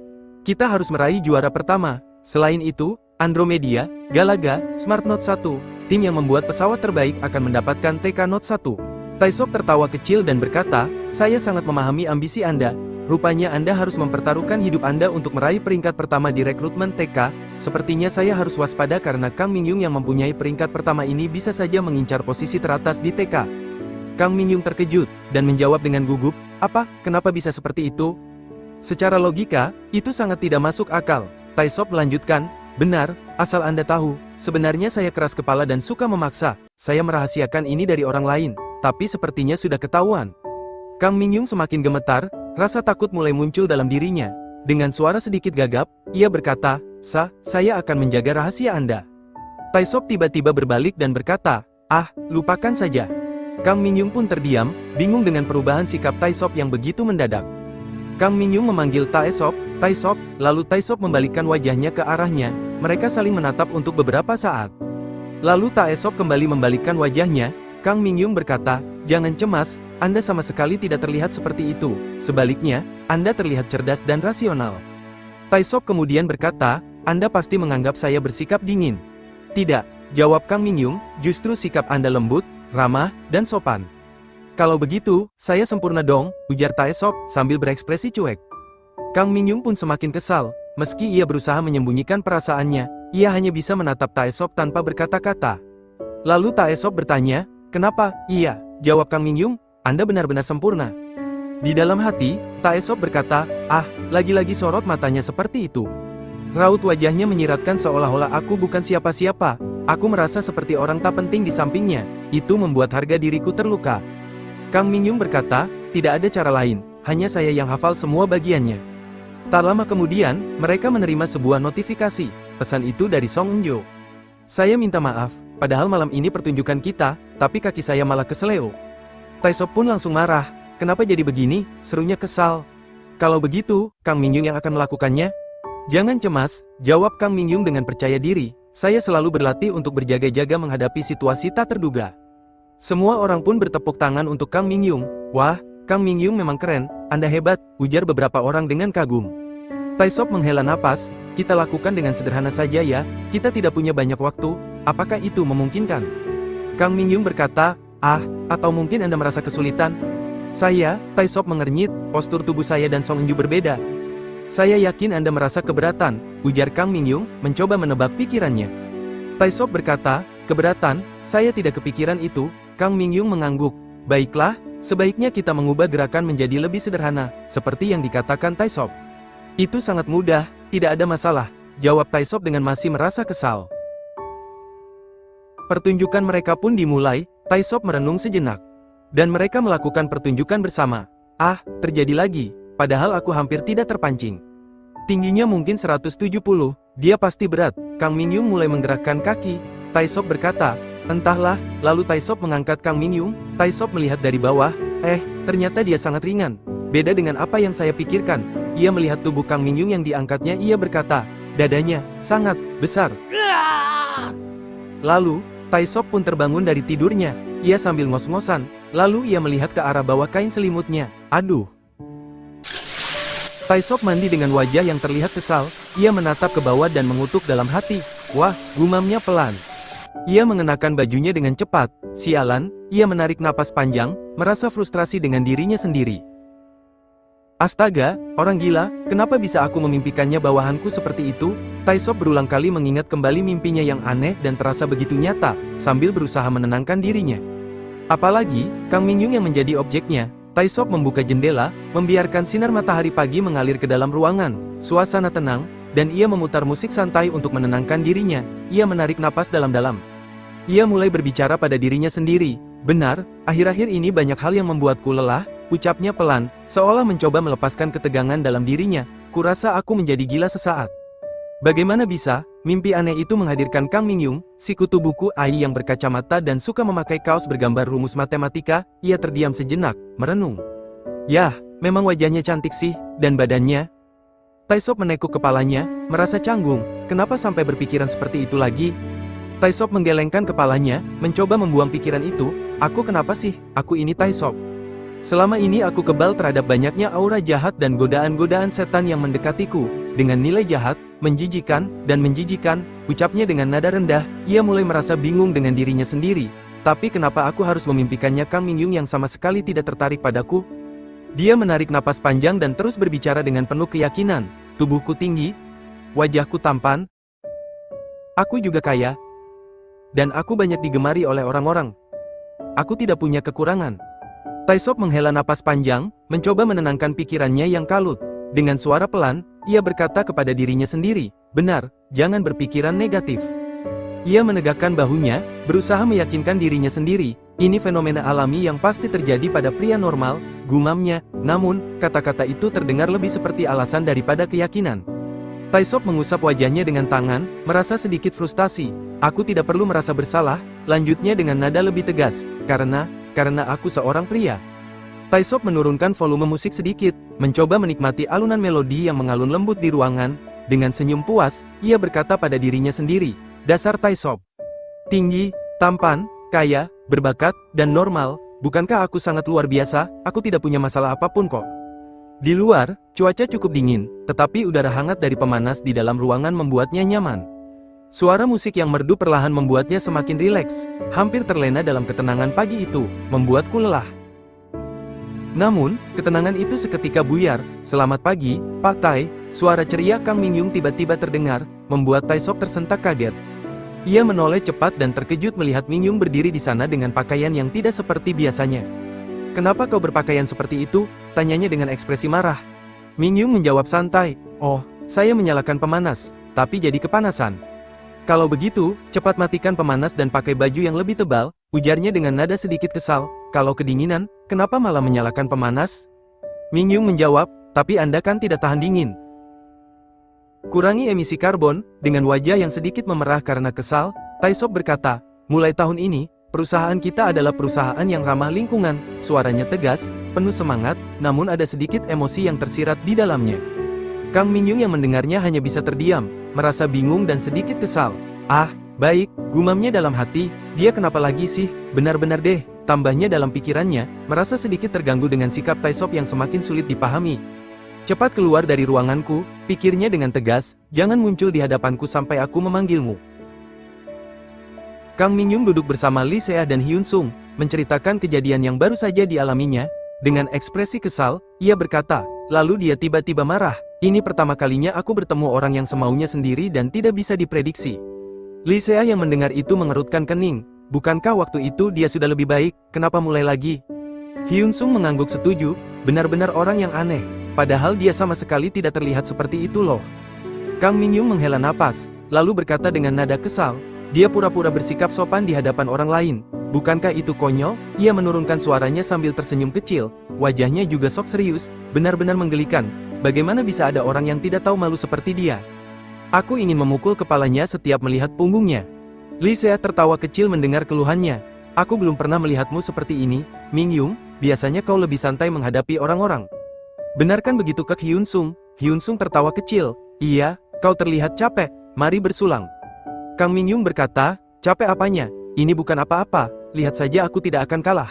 Speaker 2: Kita harus meraih juara pertama. Selain itu, Andromeda, Galaga, Smart Note 1, tim yang membuat pesawat terbaik akan mendapatkan TK Note 1. Taisop tertawa kecil dan berkata, saya sangat memahami ambisi Anda. Rupanya Anda harus mempertaruhkan hidup Anda untuk meraih peringkat pertama di rekrutmen TK. Sepertinya saya harus waspada karena Kang Mingyung yang mempunyai peringkat pertama ini bisa saja mengincar posisi teratas di TK. Kang Mingyung terkejut, dan menjawab dengan gugup, apa, kenapa bisa seperti itu? Secara logika, itu sangat tidak masuk akal. Taisop melanjutkan, benar, asal Anda tahu, sebenarnya saya keras kepala dan suka memaksa. Saya merahasiakan ini dari orang lain, tapi sepertinya sudah ketahuan. Kang Mingyung semakin gemetar, rasa takut mulai muncul dalam dirinya. Dengan suara sedikit gagap, ia berkata, saya akan menjaga rahasia Anda. Taisop tiba-tiba berbalik dan berkata, lupakan saja. Kang Mingyung pun terdiam, bingung dengan perubahan sikap Taisop yang begitu mendadak. Kang Mingyung memanggil Taisop, lalu Taisop membalikkan wajahnya ke arahnya, mereka saling menatap untuk beberapa saat. Lalu Taisop kembali membalikkan wajahnya, Kang Mingyung berkata, jangan cemas, Anda sama sekali tidak terlihat seperti itu, sebaliknya, Anda terlihat cerdas dan rasional. Taisop kemudian berkata, Anda pasti menganggap saya bersikap dingin. Tidak, jawab Kang Mingyung, justru sikap Anda lembut, ramah, dan sopan. Kalau begitu, saya sempurna dong, ujar Taesop, sambil berekspresi cuek. Kang Mingyung pun semakin kesal, meski ia berusaha menyembunyikan perasaannya, ia hanya bisa menatap Taesop tanpa berkata-kata. Lalu Taesop bertanya, kenapa? Iya, jawab Kang Mingyung, Anda benar-benar sempurna. Di dalam hati, Taesop berkata, lagi-lagi sorot matanya seperti itu. Raut wajahnya menyiratkan seolah-olah aku bukan siapa-siapa, aku merasa seperti orang tak penting di sampingnya, itu membuat harga diriku terluka. Kang Mingyung berkata, tidak ada cara lain, hanya saya yang hafal semua bagiannya. Tak lama kemudian, mereka menerima sebuah notifikasi, pesan itu dari Song Eunjo. Saya minta maaf, padahal malam ini pertunjukan kita, tapi kaki saya malah keseleo. Taisop pun langsung marah, kenapa jadi begini, serunya kesal. Kalau begitu, Kang Mingyung yang akan melakukannya? Jangan cemas, jawab Kang Mingyung dengan percaya diri, saya selalu berlatih untuk berjaga-jaga menghadapi situasi tak terduga. Semua orang pun bertepuk tangan untuk Kang Mingyung. Wah, Kang Mingyung memang keren, Anda hebat, ujar beberapa orang dengan kagum. Taisop menghela napas, kita lakukan dengan sederhana saja ya, kita tidak punya banyak waktu, apakah itu memungkinkan? Kang Mingyung berkata, atau mungkin Anda merasa kesulitan? Saya, Taisop mengernyit, postur tubuh saya dan Song Eunjo berbeda. Saya yakin Anda merasa keberatan, ujar Kang Mingyung, mencoba menebak pikirannya. Taisop berkata, keberatan, saya tidak kepikiran itu. Kang Mingyung mengangguk. Baiklah, sebaiknya kita mengubah gerakan menjadi lebih sederhana, seperti yang dikatakan Taisop. Itu sangat mudah, tidak ada masalah, jawab Taisop dengan masih merasa kesal. Pertunjukan mereka pun dimulai, Taisop merenung sejenak. Dan mereka melakukan pertunjukan bersama. Terjadi lagi, padahal aku hampir tidak terpancing. Tingginya mungkin 170, dia pasti berat. Kang Mingyung mulai menggerakkan kaki. Taisop berkata, entahlah, lalu Taisop mengangkat Kang Mingyung. Taisop melihat dari bawah, ternyata dia sangat ringan. Beda dengan apa yang saya pikirkan. Ia melihat tubuh Kang Mingyung yang diangkatnya, ia berkata, dadanya sangat besar. Lalu, Taisop pun terbangun dari tidurnya. Ia sambil ngos-ngosan, lalu ia melihat ke arah bawah kain selimutnya. Aduh. Taisop mandi dengan wajah yang terlihat kesal. Ia menatap ke bawah dan mengutuk dalam hati. Wah, gumamnya pelan. Ia mengenakan bajunya dengan cepat. Sialan, ia menarik napas panjang, merasa frustrasi dengan dirinya sendiri. Astaga, orang gila, kenapa bisa aku memimpikannya bawahanku seperti itu? Taisop berulang kali mengingat kembali mimpinya yang aneh dan terasa begitu nyata, sambil berusaha menenangkan dirinya. Apalagi, Kang Mingyung yang menjadi objeknya. Taisop membuka jendela, membiarkan sinar matahari pagi mengalir ke dalam ruangan. Suasana tenang, dan ia memutar musik santai untuk menenangkan dirinya. Ia menarik napas dalam-dalam. Ia mulai berbicara pada dirinya sendiri. Benar, akhir-akhir ini banyak hal yang membuatku lelah, ucapnya pelan, seolah mencoba melepaskan ketegangan dalam dirinya. Kurasa aku menjadi gila sesaat. Bagaimana bisa, mimpi aneh itu menghadirkan Kang Mingyung, si kutu buku AI yang berkacamata dan suka memakai kaos bergambar rumus matematika. Ia terdiam sejenak, merenung. Yah, memang wajahnya cantik sih, dan badannya. Taisop menekuk kepalanya, merasa canggung. Kenapa sampai berpikiran seperti itu lagi? Taisop menggelengkan kepalanya, mencoba membuang pikiran itu. Aku kenapa sih? Aku ini Taisop. Selama ini aku kebal terhadap banyaknya aura jahat dan godaan-godaan setan yang mendekatiku. Dengan nilai jahat, menjijikan, ucapnya dengan nada rendah. Ia mulai merasa bingung dengan dirinya sendiri. Tapi kenapa aku harus memimpikannya Kang Mingyung yang sama sekali tidak tertarik padaku? Dia menarik napas panjang dan terus berbicara dengan penuh keyakinan. Tubuhku tinggi, wajahku tampan, aku juga kaya, dan aku banyak digemari oleh orang-orang. Aku tidak punya kekurangan. Taisop menghela napas panjang, mencoba menenangkan pikirannya yang kalut. Dengan suara pelan, ia berkata kepada dirinya sendiri, benar, jangan berpikiran negatif. Ia menegakkan bahunya, berusaha meyakinkan dirinya sendiri, ini fenomena alami yang pasti terjadi pada pria normal, gumamnya. Namun, kata-kata itu terdengar lebih seperti alasan daripada keyakinan. Taisop mengusap wajahnya dengan tangan, merasa sedikit frustasi. Aku tidak perlu merasa bersalah, lanjutnya dengan nada lebih tegas, karena aku seorang pria. Taisop menurunkan volume musik sedikit, mencoba menikmati alunan melodi yang mengalun lembut di ruangan. Dengan senyum puas, ia berkata pada dirinya sendiri, dasar Taisop. Tinggi, tampan, kaya, berbakat, dan normal. Bukankah aku sangat luar biasa? Aku tidak punya masalah apapun kok. Di luar, cuaca cukup dingin, tetapi udara hangat dari pemanas di dalam ruangan membuatnya nyaman. Suara musik yang merdu perlahan membuatnya semakin rileks, hampir terlena dalam ketenangan pagi itu, membuatku lelah. Namun, ketenangan itu seketika buyar. Selamat pagi, Pak Tai. Suara ceria Kang Mingyung tiba-tiba terdengar, membuat Taisop tersentak kaget. Ia menoleh cepat dan terkejut melihat Mingyung berdiri di sana dengan pakaian yang tidak seperti biasanya. Kenapa kau berpakaian seperti itu? Tanyanya dengan ekspresi marah. Mingyung menjawab santai, oh, saya menyalakan pemanas, tapi jadi kepanasan. Kalau begitu, cepat matikan pemanas dan pakai baju yang lebih tebal, ujarnya dengan nada sedikit kesal. Kalau kedinginan, kenapa malah menyalakan pemanas? Mingyung menjawab, tapi Anda kan tidak tahan dingin. Kurangi emisi karbon. Dengan wajah yang sedikit memerah karena kesal, Taisop berkata, mulai tahun ini, perusahaan kita adalah perusahaan yang ramah lingkungan. Suaranya tegas, penuh semangat, namun ada sedikit emosi yang tersirat di dalamnya. Kang Mingyung yang mendengarnya hanya bisa terdiam, merasa bingung dan sedikit kesal. Ah, baik, gumamnya dalam hati, dia kenapa lagi sih, benar-benar deh. Tambahnya dalam pikirannya, merasa sedikit terganggu dengan sikap Taisop yang semakin sulit dipahami. Cepat keluar dari ruanganku, pikirnya dengan tegas, jangan muncul di hadapanku sampai aku memanggilmu. Kang Mingyung duduk bersama Lee Seah dan Hyun Sung, menceritakan kejadian yang baru saja dialaminya. Dengan ekspresi kesal, ia berkata, lalu dia tiba-tiba marah. Ini pertama kalinya aku bertemu orang yang semaunya sendiri dan tidak bisa diprediksi. Lee Seah yang mendengar itu mengerutkan kening. Bukankah waktu itu dia sudah lebih baik, kenapa mulai lagi? Hyun Sung mengangguk setuju, benar-benar orang yang aneh. Padahal dia sama sekali tidak terlihat seperti itu loh. Kang Mingyung menghela napas, lalu berkata dengan nada kesal, dia pura-pura bersikap sopan di hadapan orang lain. Bukankah itu konyol? Ia menurunkan suaranya sambil tersenyum kecil, wajahnya juga sok serius, benar-benar menggelikan. Bagaimana bisa ada orang yang tidak tahu malu seperti dia? Aku ingin memukul kepalanya setiap melihat punggungnya. Lee Seah tertawa kecil mendengar keluhannya. Aku belum pernah melihatmu seperti ini, Mingyung, biasanya kau lebih santai menghadapi orang-orang. Benarkan begitu ke Hyun Sung? Hyun Sung tertawa kecil. Iya, kau terlihat capek, mari bersulang. Kang Mingyung berkata, capek apanya? Ini bukan apa-apa, lihat saja aku tidak akan kalah.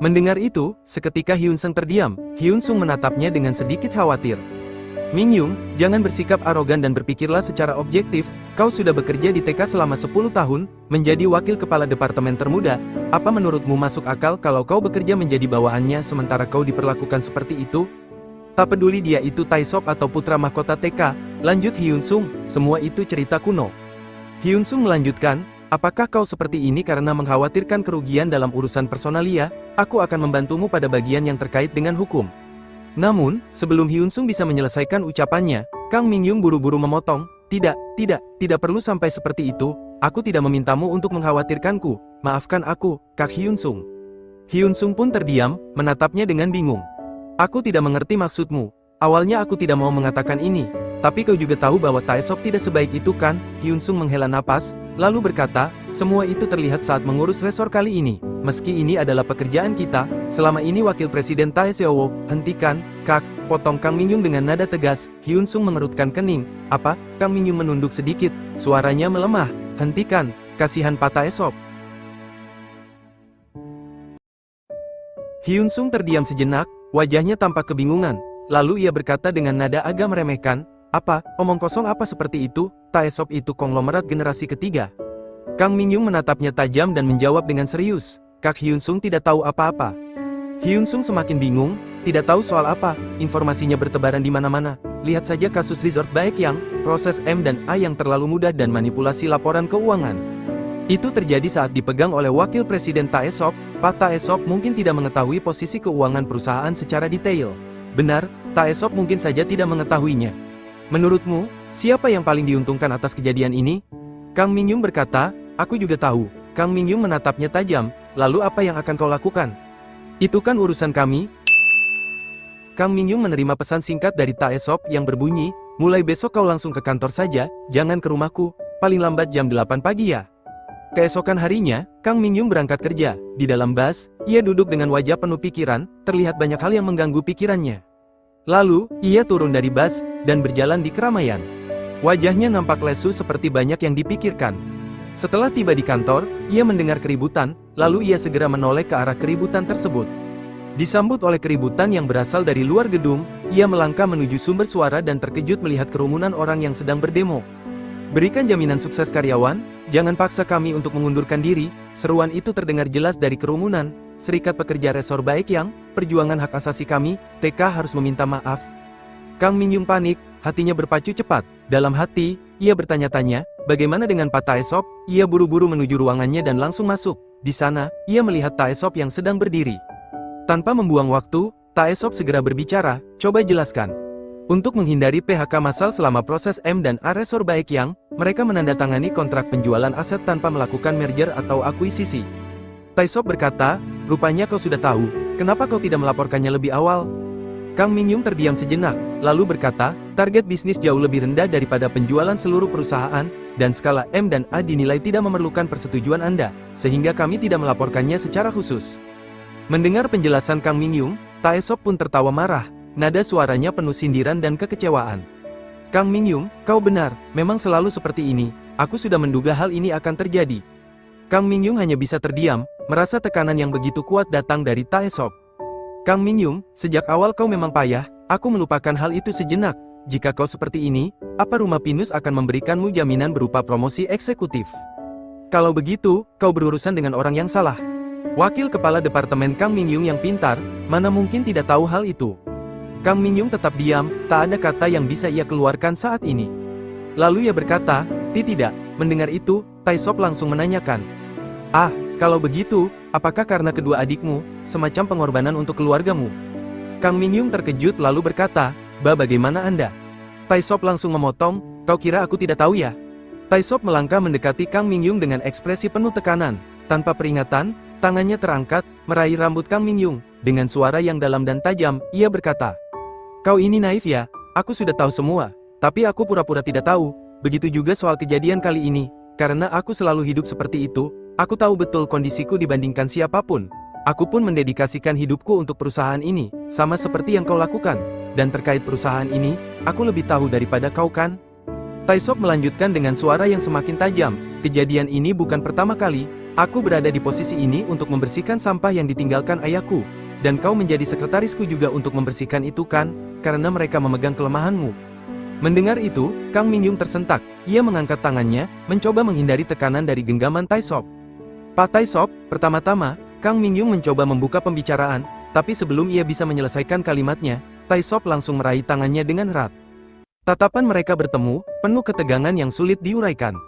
Speaker 2: Mendengar itu, seketika Hyun Sung terdiam. Hyun Sung menatapnya dengan sedikit khawatir. Mingyung, jangan bersikap arogan dan berpikirlah secara objektif. Kau sudah bekerja di TK selama 10 tahun, menjadi wakil kepala departemen termuda. Apa menurutmu masuk akal kalau kau bekerja menjadi bawahannya sementara kau diperlakukan seperti itu? Tak peduli dia itu Taisop atau putra mahkota TK, lanjut Hyun Sung, semua itu cerita kuno. Hyun Sung melanjutkan, Apakah kau seperti ini karena mengkhawatirkan kerugian dalam urusan personalia? Aku akan membantumu pada bagian yang terkait dengan hukum. Namun, sebelum Hyun Sung bisa menyelesaikan ucapannya, Kang Mingyung buru-buru memotong. Tidak perlu sampai seperti itu. Aku tidak memintamu untuk mengkhawatirkanku. Maafkan aku, Kak Hyun Sung. Hyun Sung pun terdiam, menatapnya dengan bingung. Aku tidak mengerti maksudmu. Awalnya aku tidak mau mengatakan ini. Tapi kau juga tahu bahwa Taesop tidak sebaik itu kan? Hyun Sung menghela napas, lalu berkata, semua itu terlihat saat mengurus resor kali ini. Meski ini adalah pekerjaan kita, selama ini Wakil Presiden Tae Seowo, hentikan, Kak, potong Kang Mingyung dengan nada tegas. Hyun Sung mengerutkan kening. Apa? Kang Mingyung menunduk sedikit, suaranya melemah. Hentikan, kasihan Pak Taesop. Hyun Sung terdiam sejenak, wajahnya tampak kebingungan. Lalu ia berkata dengan nada agak meremehkan, apa, omong kosong apa seperti itu? Taesop itu konglomerat generasi ketiga. Kang Mingyung menatapnya tajam dan menjawab dengan serius. Kak Hyun Sung tidak tahu apa-apa. Hyun Sung semakin bingung, tidak tahu soal apa, informasinya bertebaran di mana-mana. Lihat saja kasus Resort Baekhyang, proses M dan A yang terlalu mudah dan manipulasi laporan keuangan. Itu terjadi saat dipegang oleh Wakil Presiden Taesop. Pak Taesop mungkin tidak mengetahui posisi keuangan perusahaan secara detail. Benar, Taesop mungkin saja tidak mengetahuinya. Menurutmu, siapa yang paling diuntungkan atas kejadian ini? Kang Mingyung berkata, aku juga tahu. Kang Mingyung menatapnya tajam, lalu apa yang akan kau lakukan? Itu kan urusan kami. Kang Mingyung menerima pesan singkat dari Taesop yang berbunyi, mulai besok kau langsung ke kantor saja, jangan ke rumahku, paling lambat jam 8 pagi ya. Keesokan harinya, Kang Mingyung berangkat kerja. Di dalam bus, ia duduk dengan wajah penuh pikiran, terlihat banyak hal yang mengganggu pikirannya. Lalu, ia turun dari bus, dan berjalan di keramaian. Wajahnya nampak lesu seperti banyak yang dipikirkan. Setelah tiba di kantor, ia mendengar keributan, lalu ia segera menoleh ke arah keributan tersebut. Disambut oleh keributan yang berasal dari luar gedung, ia melangkah menuju sumber suara dan terkejut melihat kerumunan orang yang sedang berdemo. Berikan jaminan sukses karyawan, jangan paksa kami untuk mengundurkan diri, seruan itu terdengar jelas dari kerumunan. Serikat Pekerja Resor Baekhyang, perjuangan hak asasi kami, TK harus meminta maaf. Kang Mingyung panik, hatinya berpacu cepat. Dalam hati, ia bertanya-tanya, bagaimana dengan Pak Taesop? Ia buru-buru menuju ruangannya dan langsung masuk. Di sana, ia melihat Taesop yang sedang berdiri. Tanpa membuang waktu, Taesop segera berbicara, coba jelaskan. Untuk menghindari PHK massal selama proses M dan A Resor Baekhyang, mereka menandatangani kontrak penjualan aset tanpa melakukan merger atau akuisisi. Taesop berkata, rupanya kau sudah tahu, kenapa kau tidak melaporkannya lebih awal? Kang Mingyung terdiam sejenak, lalu berkata, target bisnis jauh lebih rendah daripada penjualan seluruh perusahaan, dan skala M dan A dinilai tidak memerlukan persetujuan Anda, sehingga kami tidak melaporkannya secara khusus. Mendengar penjelasan Kang Mingyung, Taesop pun tertawa marah, nada suaranya penuh sindiran dan kekecewaan. Kang Mingyung, kau benar, memang selalu seperti ini, aku sudah menduga hal ini akan terjadi. Kang Mingyung hanya bisa terdiam, merasa tekanan yang begitu kuat datang dari Taesop. Kang Mingyung, sejak awal kau memang payah, aku melupakan hal itu sejenak. Jika kau seperti ini, apa Rumah Pinus akan memberikanmu jaminan berupa promosi eksekutif? Kalau begitu, kau berurusan dengan orang yang salah. Wakil Kepala Departemen Kang Mingyung yang pintar, mana mungkin tidak tahu hal itu. Kang Mingyung tetap diam, tak ada kata yang bisa ia keluarkan saat ini. Lalu ia berkata, tidak. Mendengar itu, Taesop langsung menanyakan, kalau begitu, apakah karena kedua adikmu, semacam pengorbanan untuk keluargamu? Kang Mingyung terkejut lalu berkata, bagaimana Anda? Taesop langsung memotong, kau kira aku tidak tahu ya? Taesop melangkah mendekati Kang Mingyung dengan ekspresi penuh tekanan. Tanpa peringatan, tangannya terangkat, meraih rambut Kang Mingyung. Dengan suara yang dalam dan tajam, ia berkata, kau ini naif ya, aku sudah tahu semua, tapi aku pura-pura tidak tahu. Begitu juga soal kejadian kali ini, karena aku selalu hidup seperti itu. Aku tahu betul kondisiku dibandingkan siapapun. Aku pun mendedikasikan hidupku untuk perusahaan ini, sama seperti yang kau lakukan. Dan terkait perusahaan ini, aku lebih tahu daripada kau kan? Taesop melanjutkan dengan suara yang semakin tajam, kejadian ini bukan pertama kali, aku berada di posisi ini untuk membersihkan sampah yang ditinggalkan ayahku. Dan kau menjadi sekretarisku juga untuk membersihkan itu kan, karena mereka memegang kelemahanmu. Mendengar itu, Kang Mingyung tersentak, ia mengangkat tangannya, mencoba menghindari tekanan dari genggaman Taesop. Pak Taesop, pertama-tama, Kang Mingyung mencoba membuka pembicaraan, tapi sebelum ia bisa menyelesaikan kalimatnya, Taesop langsung meraih tangannya dengan erat. Tatapan mereka bertemu, penuh ketegangan yang sulit diuraikan.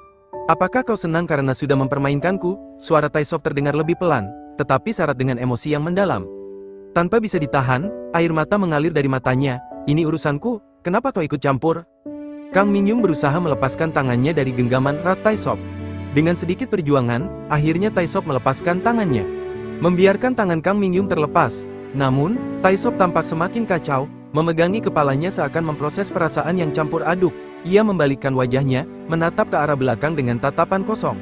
Speaker 2: Apakah kau senang karena sudah mempermainkanku? Suara Taisop terdengar lebih pelan, tetapi syarat dengan emosi yang mendalam. Tanpa bisa ditahan, air mata mengalir dari matanya. Ini urusanku, kenapa kau ikut campur? Kang Mingyung berusaha melepaskan tangannya dari genggaman erat Taisop. Dengan sedikit perjuangan, akhirnya Taisop melepaskan tangannya. Membiarkan tangan Kang Mingyung terlepas. Namun, Taisop tampak semakin kacau, memegangi kepalanya seakan memproses perasaan yang campur aduk. Ia membalikkan wajahnya, menatap ke arah belakang dengan tatapan kosong.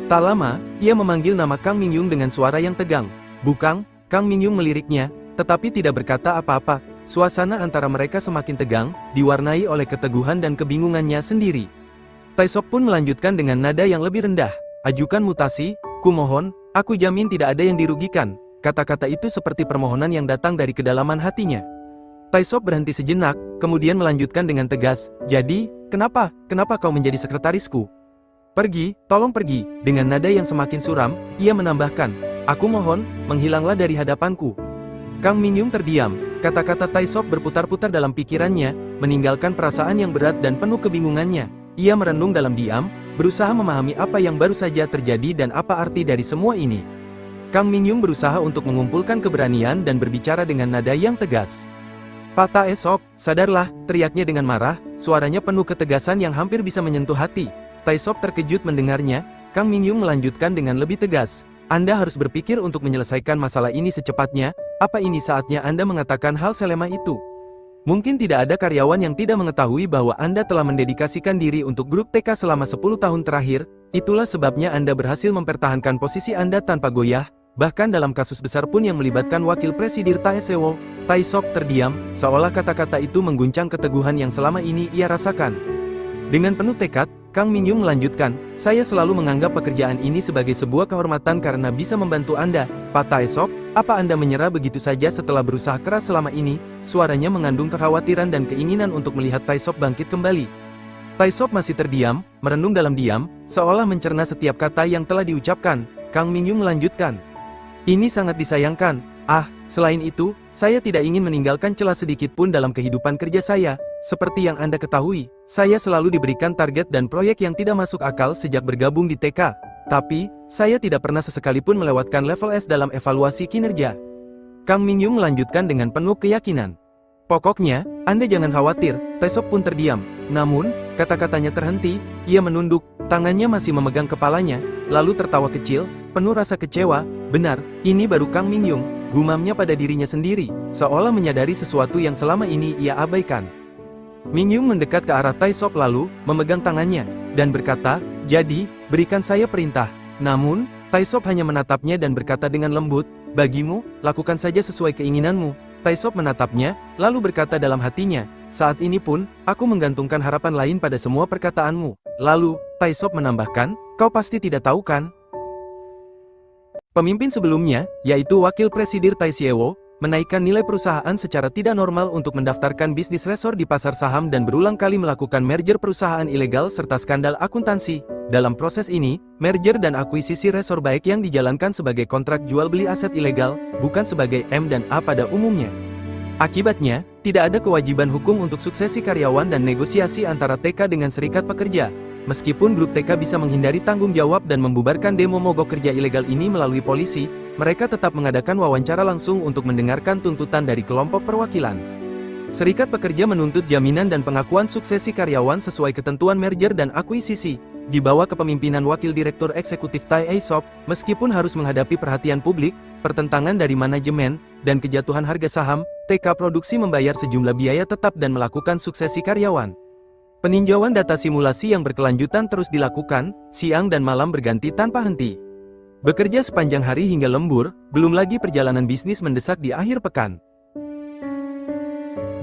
Speaker 2: Tak lama, ia memanggil nama Kang Mingyung dengan suara yang tegang. "Bukang." Kang Mingyung meliriknya, tetapi tidak berkata apa-apa. Suasana antara mereka semakin tegang, diwarnai oleh keteguhan dan kebingungannya sendiri. Taisop pun melanjutkan dengan nada yang lebih rendah. "Ajukan mutasi, kumohon, aku jamin tidak ada yang dirugikan." Kata-kata itu seperti permohonan yang datang dari kedalaman hatinya. Taisop berhenti sejenak, kemudian melanjutkan dengan tegas, "Jadi, kenapa kau menjadi sekretarisku? Pergi, tolong pergi." Dengan nada yang semakin suram, ia menambahkan, "Aku mohon, menghilanglah dari hadapanku." Kang Mingyung terdiam, kata-kata Taisop berputar-putar dalam pikirannya, meninggalkan perasaan yang berat dan penuh kebingungannya. Ia merenung dalam diam, berusaha memahami apa yang baru saja terjadi dan apa arti dari semua ini. Kang Mingyung berusaha untuk mengumpulkan keberanian dan berbicara dengan nada yang tegas. "Pak Taesop, sadarlah," teriaknya dengan marah, suaranya penuh ketegasan yang hampir bisa menyentuh hati. Taesop terkejut mendengarnya. Kang Mingyung melanjutkan dengan lebih tegas, "Anda harus berpikir untuk menyelesaikan masalah ini secepatnya. Apa ini saatnya Anda mengatakan hal selemah itu? Mungkin tidak ada karyawan yang tidak mengetahui bahwa Anda telah mendedikasikan diri untuk grup TK selama 10 tahun terakhir, itulah sebabnya Anda berhasil mempertahankan posisi Anda tanpa goyah, bahkan dalam kasus besar pun yang melibatkan Wakil Presidir Taesewo." Taisop terdiam, seolah kata-kata itu mengguncang keteguhan yang selama ini ia rasakan. Dengan penuh tekad, Kang Mingyung melanjutkan, "Saya selalu menganggap pekerjaan ini sebagai sebuah kehormatan karena bisa membantu Anda, Pak Taesop. Apa Anda menyerah begitu saja setelah berusaha keras selama ini?" Suaranya mengandung kekhawatiran dan keinginan untuk melihat Taisop bangkit kembali. Taisop masih terdiam, merenung dalam diam, seolah mencerna setiap kata yang telah diucapkan. Kang Mingyung melanjutkan, "Ini sangat disayangkan. Selain itu, saya tidak ingin meninggalkan celah sedikit pun dalam kehidupan kerja saya. Seperti yang Anda ketahui, saya selalu diberikan target dan proyek yang tidak masuk akal sejak bergabung di TK. Tapi, saya tidak pernah sesekalipun melewatkan level S dalam evaluasi kinerja." Kang Mingyung melanjutkan dengan penuh keyakinan. "Pokoknya, Anda jangan khawatir." Taesop pun terdiam. Namun, kata-katanya terhenti, ia menunduk, tangannya masih memegang kepalanya, lalu tertawa kecil, penuh rasa kecewa. "Benar, ini baru Kang Mingyung," gumamnya pada dirinya sendiri, seolah menyadari sesuatu yang selama ini ia abaikan. Mingyung mendekat ke arah Taisop lalu, memegang tangannya, dan berkata, "Jadi, berikan saya perintah." Namun, Taisop hanya menatapnya dan berkata dengan lembut, "Bagimu, lakukan saja sesuai keinginanmu." Taisop menatapnya, lalu berkata dalam hatinya, "Saat ini pun, aku menggantungkan harapan lain pada semua perkataanmu." Lalu, Taisop menambahkan, "Kau pasti tidak tahu kan? Pemimpin sebelumnya, yaitu Wakil Presidir Taisiewo, menaikkan nilai perusahaan secara tidak normal untuk mendaftarkan bisnis resor di pasar saham dan berulang kali melakukan merger perusahaan ilegal serta skandal akuntansi. Dalam proses ini, merger dan akuisisi resor baik yang dijalankan sebagai kontrak jual beli aset ilegal, bukan sebagai M&A pada umumnya. Akibatnya, tidak ada kewajiban hukum untuk suksesi karyawan dan negosiasi antara TK dengan serikat pekerja. Meskipun grup TK bisa menghindari tanggung jawab dan membubarkan demo mogok kerja ilegal ini melalui polisi, mereka tetap mengadakan wawancara langsung untuk mendengarkan tuntutan dari kelompok perwakilan. Serikat pekerja menuntut jaminan dan pengakuan suksesi karyawan sesuai ketentuan merger dan akuisisi. Di bawah kepemimpinan Wakil Direktur Eksekutif Taesop, meskipun harus menghadapi perhatian publik, pertentangan dari manajemen, dan kejatuhan harga saham, TK Produksi membayar sejumlah biaya tetap dan melakukan suksesi karyawan. Peninjauan data simulasi yang berkelanjutan terus dilakukan, siang dan malam berganti tanpa henti. Bekerja sepanjang hari hingga lembur, belum lagi perjalanan bisnis mendesak di akhir pekan.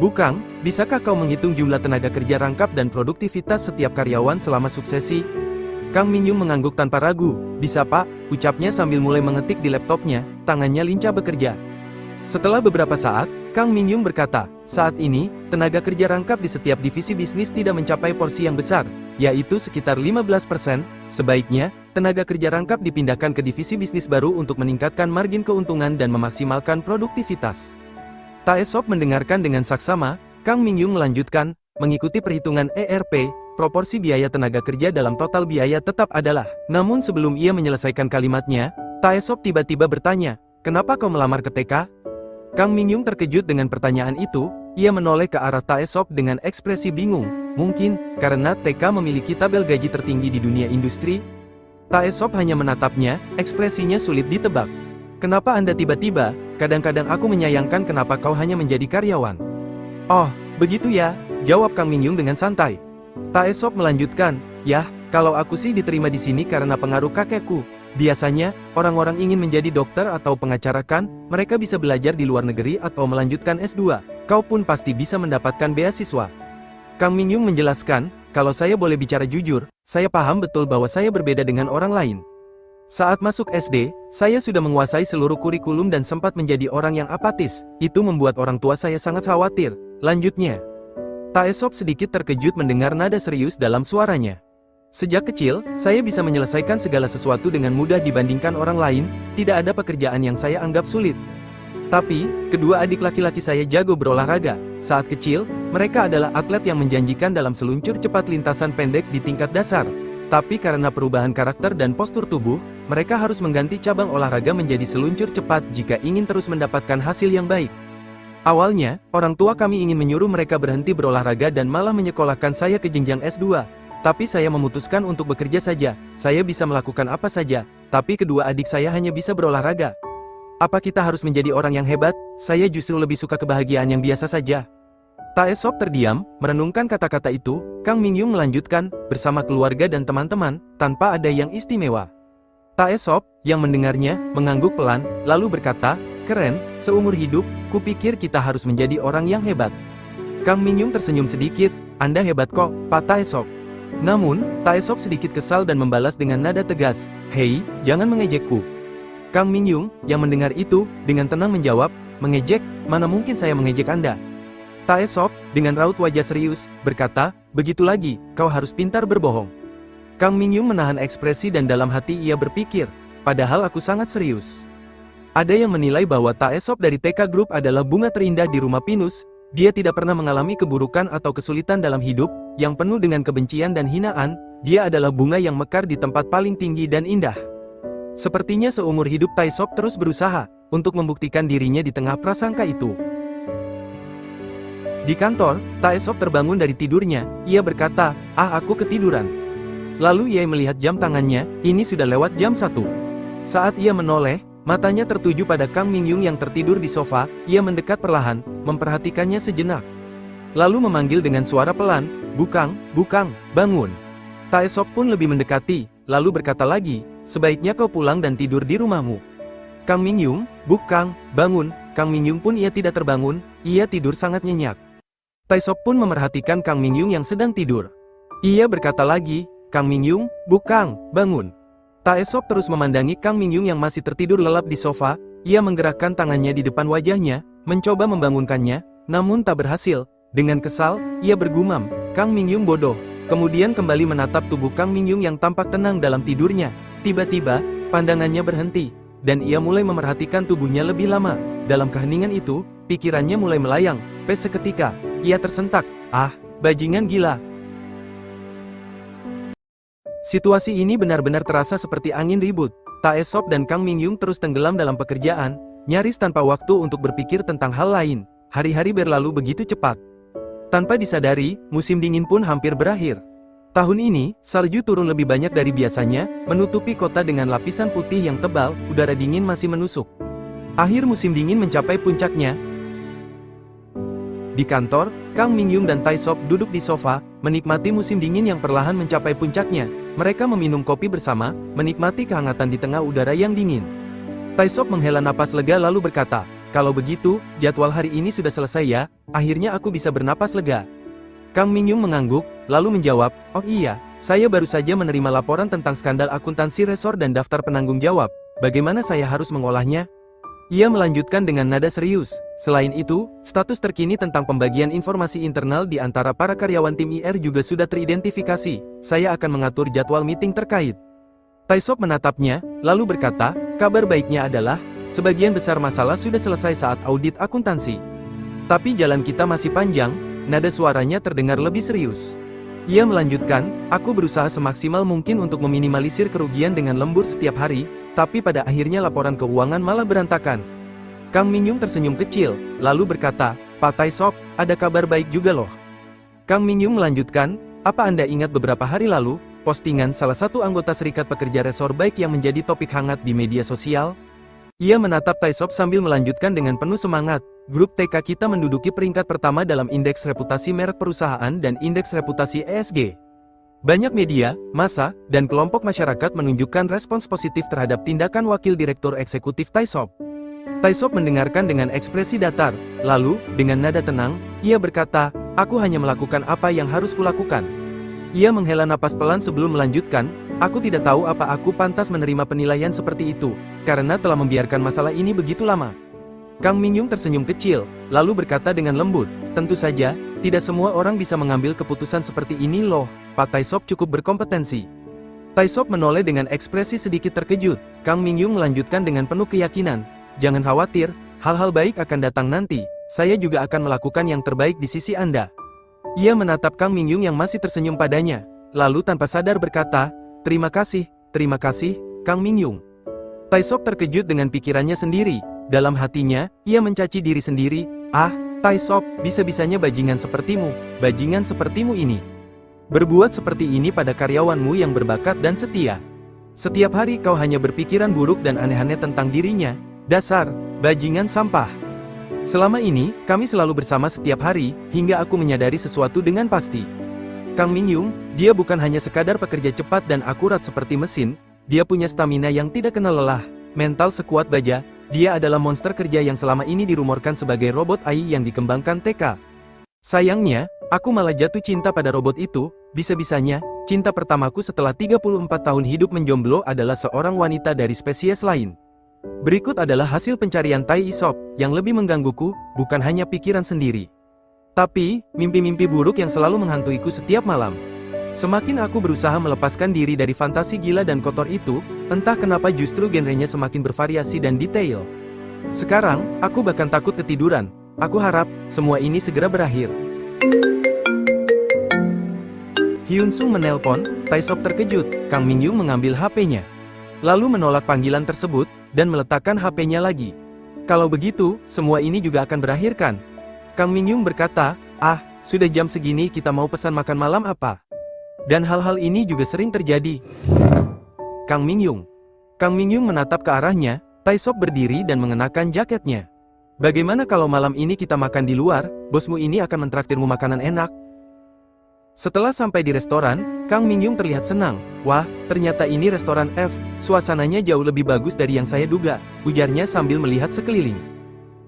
Speaker 2: "Bukang, bisakah kau menghitung jumlah tenaga kerja rangkap dan produktivitas setiap karyawan selama suksesi?" Kang Mingyung mengangguk tanpa ragu. "Bisa Pak," ucapnya sambil mulai mengetik di laptopnya, tangannya lincah bekerja. Setelah beberapa saat, Kang Mingyung berkata, "Saat ini, tenaga kerja rangkap di setiap divisi bisnis tidak mencapai porsi yang besar, yaitu sekitar 15%. Sebaiknya, tenaga kerja rangkap dipindahkan ke divisi bisnis baru untuk meningkatkan margin keuntungan dan memaksimalkan produktivitas." Taesop mendengarkan dengan saksama. Kang Mingyung melanjutkan, "Mengikuti perhitungan ERP, proporsi biaya tenaga kerja dalam total biaya tetap adalah. Namun sebelum ia menyelesaikan kalimatnya, Taesop tiba-tiba bertanya, kenapa kau melamar ke TK? Kang Mingyung terkejut dengan pertanyaan itu, ia menoleh ke arah Taesop dengan ekspresi bingung, mungkin, karena TK memiliki tabel gaji tertinggi di dunia industri? Taesop hanya menatapnya, ekspresinya sulit ditebak. Kenapa Anda tiba-tiba, kadang-kadang aku menyayangkan kenapa kau hanya menjadi karyawan. Oh, begitu ya, jawab Kang Mingyung dengan santai. Taesop melanjutkan, yah, kalau aku sih diterima di sini karena pengaruh kakekku. Biasanya, orang-orang ingin menjadi dokter atau pengacara kan, mereka bisa belajar di luar negeri atau melanjutkan S2. Kau pun pasti bisa mendapatkan beasiswa. Kang Mingyung menjelaskan, kalau saya boleh bicara jujur, saya paham betul bahwa saya berbeda dengan orang lain. Saat masuk SD, saya sudah menguasai seluruh kurikulum dan sempat menjadi orang yang apatis. Itu membuat orang tua saya sangat khawatir. Lanjutnya, Taesop sedikit terkejut mendengar nada serius dalam suaranya. Sejak kecil, saya bisa menyelesaikan segala sesuatu dengan mudah dibandingkan orang lain, tidak ada pekerjaan yang saya anggap sulit. Tapi, kedua adik laki-laki saya jago berolahraga. Saat kecil, mereka adalah atlet yang menjanjikan dalam seluncur cepat lintasan pendek di tingkat dasar. Tapi karena perubahan karakter dan postur tubuh, mereka harus mengganti cabang olahraga menjadi seluncur cepat jika ingin terus mendapatkan hasil yang baik. Awalnya, orang tua kami ingin menyuruh mereka berhenti berolahraga dan malah menyekolahkan saya ke jenjang S2. Tapi saya memutuskan untuk bekerja saja, saya bisa melakukan apa saja, tapi kedua adik saya hanya bisa berolahraga. Apa kita harus menjadi orang yang hebat? Saya justru lebih suka kebahagiaan yang biasa saja. Taesop terdiam, merenungkan kata-kata itu, Kang Mingyung melanjutkan, bersama keluarga dan teman-teman, tanpa ada yang istimewa. Taesop, yang mendengarnya, mengangguk pelan, lalu berkata, keren, seumur hidup, kupikir kita harus menjadi orang yang hebat. Kang Mingyung tersenyum sedikit, Anda hebat kok, Pak Taesop. Namun, Taesop sedikit kesal dan membalas dengan nada tegas, hei, jangan mengejekku. Kang Mingyung, yang mendengar itu, dengan tenang menjawab, mengejek, mana mungkin saya mengejek Anda. Taesop, dengan raut wajah serius, berkata, begitu lagi, kau harus pintar berbohong. Kang Mingyung menahan ekspresi dan dalam hati ia berpikir, padahal aku sangat serius. Ada yang menilai bahwa Taesop dari TK Group adalah bunga terindah di rumah pinus, dia tidak pernah mengalami keburukan atau kesulitan dalam hidup, yang penuh dengan kebencian dan hinaan, dia adalah bunga yang mekar di tempat paling tinggi dan indah. Sepertinya seumur hidup Taesop terus berusaha, untuk membuktikan dirinya di tengah prasangka itu. Di kantor, Taesop terbangun dari tidurnya, ia berkata, aku ketiduran. Lalu ia melihat jam tangannya, ini sudah lewat jam 1. Saat ia menoleh, matanya tertuju pada Kang Mingyung yang tertidur di sofa, ia mendekat perlahan, memperhatikannya sejenak. Lalu memanggil dengan suara pelan, Bukang, Bukang, bangun. Taesop pun lebih mendekati, lalu berkata lagi, sebaiknya kau pulang dan tidur di rumahmu. Kang Mingyung, Bukang, bangun. Kang Mingyung pun ia tidak terbangun, ia tidur sangat nyenyak. Taesop pun memerhatikan Kang Mingyung yang sedang tidur. Ia berkata lagi, Kang Mingyung, Bukang, bangun. Taesop terus memandangi Kang Mingyung yang masih tertidur lelap di sofa, ia menggerakkan tangannya di depan wajahnya, mencoba membangunkannya, namun tak berhasil. Dengan kesal, ia bergumam, Kang Mingyung bodoh. Kemudian kembali menatap tubuh Kang Mingyung yang tampak tenang dalam tidurnya. Tiba-tiba, pandangannya berhenti, dan ia mulai memerhatikan tubuhnya lebih lama. Dalam keheningan itu, pikirannya mulai melayang. Seketika, ia tersentak, bajingan gila. Situasi ini benar-benar terasa seperti angin ribut. Taesop dan Kang Mingyung terus tenggelam dalam pekerjaan, nyaris tanpa waktu untuk berpikir tentang hal lain. Hari-hari berlalu begitu cepat. Tanpa disadari, musim dingin pun hampir berakhir. Tahun ini, salju turun lebih banyak dari biasanya, menutupi kota dengan lapisan putih yang tebal, udara dingin masih menusuk. Akhir musim dingin mencapai puncaknya. Di kantor, Kang Mingyung dan Taesop duduk di sofa, menikmati musim dingin yang perlahan mencapai puncaknya. Mereka meminum kopi bersama, menikmati kehangatan di tengah udara yang dingin. Taesop menghela napas lega lalu berkata, kalau begitu, jadwal hari ini sudah selesai ya, akhirnya aku bisa bernapas lega. Kang Mingyung mengangguk, lalu menjawab, oh iya, saya baru saja menerima laporan tentang skandal akuntansi resor dan daftar penanggung jawab, bagaimana saya harus mengolahnya? Ia melanjutkan dengan nada serius. Selain itu, status terkini tentang pembagian informasi internal di antara para karyawan tim IR juga sudah teridentifikasi. Saya akan mengatur jadwal meeting terkait. Taesop menatapnya, lalu berkata, kabar baiknya adalah, sebagian besar masalah sudah selesai saat audit akuntansi. Tapi jalan kita masih panjang, nada suaranya terdengar lebih serius. Ia melanjutkan, aku berusaha semaksimal mungkin untuk meminimalisir kerugian dengan lembur setiap hari, tapi pada akhirnya laporan keuangan malah berantakan. Kang Mingyung tersenyum kecil, lalu berkata, Pak Taisop, ada kabar baik juga loh. Kang Mingyung melanjutkan, apa Anda ingat beberapa hari lalu, postingan salah satu anggota serikat pekerja resor baik yang menjadi topik hangat di media sosial? Ia menatap Taisop sambil melanjutkan dengan penuh semangat, grup TK kita menduduki peringkat pertama dalam indeks reputasi merek perusahaan dan indeks reputasi ESG. Banyak media, massa, dan kelompok masyarakat menunjukkan respons positif terhadap tindakan Wakil Direktur Eksekutif Taisop. Taisop mendengarkan dengan ekspresi datar, lalu, dengan nada tenang, ia berkata, aku hanya melakukan apa yang harus kulakukan. Ia menghela napas pelan sebelum melanjutkan, aku tidak tahu apa aku pantas menerima penilaian seperti itu, karena telah membiarkan masalah ini begitu lama. Kang Mingyung tersenyum kecil, lalu berkata dengan lembut, tentu saja, tidak semua orang bisa mengambil keputusan seperti ini loh, Pak Taisop cukup berkompetensi. Taisop menoleh dengan ekspresi sedikit terkejut, Kang Mingyung melanjutkan dengan penuh keyakinan, jangan khawatir, hal-hal baik akan datang nanti, saya juga akan melakukan yang terbaik di sisi Anda. Ia menatap Kang Mingyung yang masih tersenyum padanya, lalu tanpa sadar berkata, terima kasih, Kang Mingyung. Taisop terkejut dengan pikirannya sendiri, dalam hatinya, ia mencaci diri sendiri, Taisop, bisa-bisanya bajingan sepertimu ini. Berbuat seperti ini pada karyawanmu yang berbakat dan setia. Setiap hari kau hanya berpikiran buruk dan aneh-aneh tentang dirinya, dasar, bajingan sampah. Selama ini, kami selalu bersama setiap hari, hingga aku menyadari sesuatu dengan pasti. Kang Mingyung, dia bukan hanya sekadar pekerja cepat dan akurat seperti mesin, dia punya stamina yang tidak kenal lelah, mental sekuat baja, dia adalah monster kerja yang selama ini dirumorkan sebagai robot AI yang dikembangkan TK. Sayangnya, aku malah jatuh cinta pada robot itu, bisa-bisanya, cinta pertamaku setelah 34 tahun hidup menjomblo adalah seorang wanita dari spesies lain. Berikut adalah hasil pencarian Taisop, yang lebih menggangguku, bukan hanya pikiran sendiri. Tapi, mimpi-mimpi buruk yang selalu menghantuiku setiap malam. Semakin aku berusaha melepaskan diri dari fantasi gila dan kotor itu, entah kenapa justru genrenya semakin bervariasi dan detail. Sekarang, aku bahkan takut ketiduran. Aku harap, semua ini segera berakhir. Hyun Sung menelpon, Taisop terkejut, Kang Mingyung mengambil HP-nya. Lalu menolak panggilan tersebut, dan meletakkan HP-nya lagi. Kalau begitu, semua ini juga akan berakhir kan? Kang Mingyung berkata, sudah jam segini kita mau pesan makan malam apa? Dan hal-hal ini juga sering terjadi. Kang Mingyung menatap ke arahnya, Taisop berdiri dan mengenakan jaketnya. Bagaimana kalau malam ini kita makan di luar, bosmu ini akan mentraktirmu makanan enak. Setelah sampai di restoran, Kang Mingyung terlihat senang. Wah, ternyata ini restoran F, suasananya jauh lebih bagus dari yang saya duga, ujarnya sambil melihat sekeliling.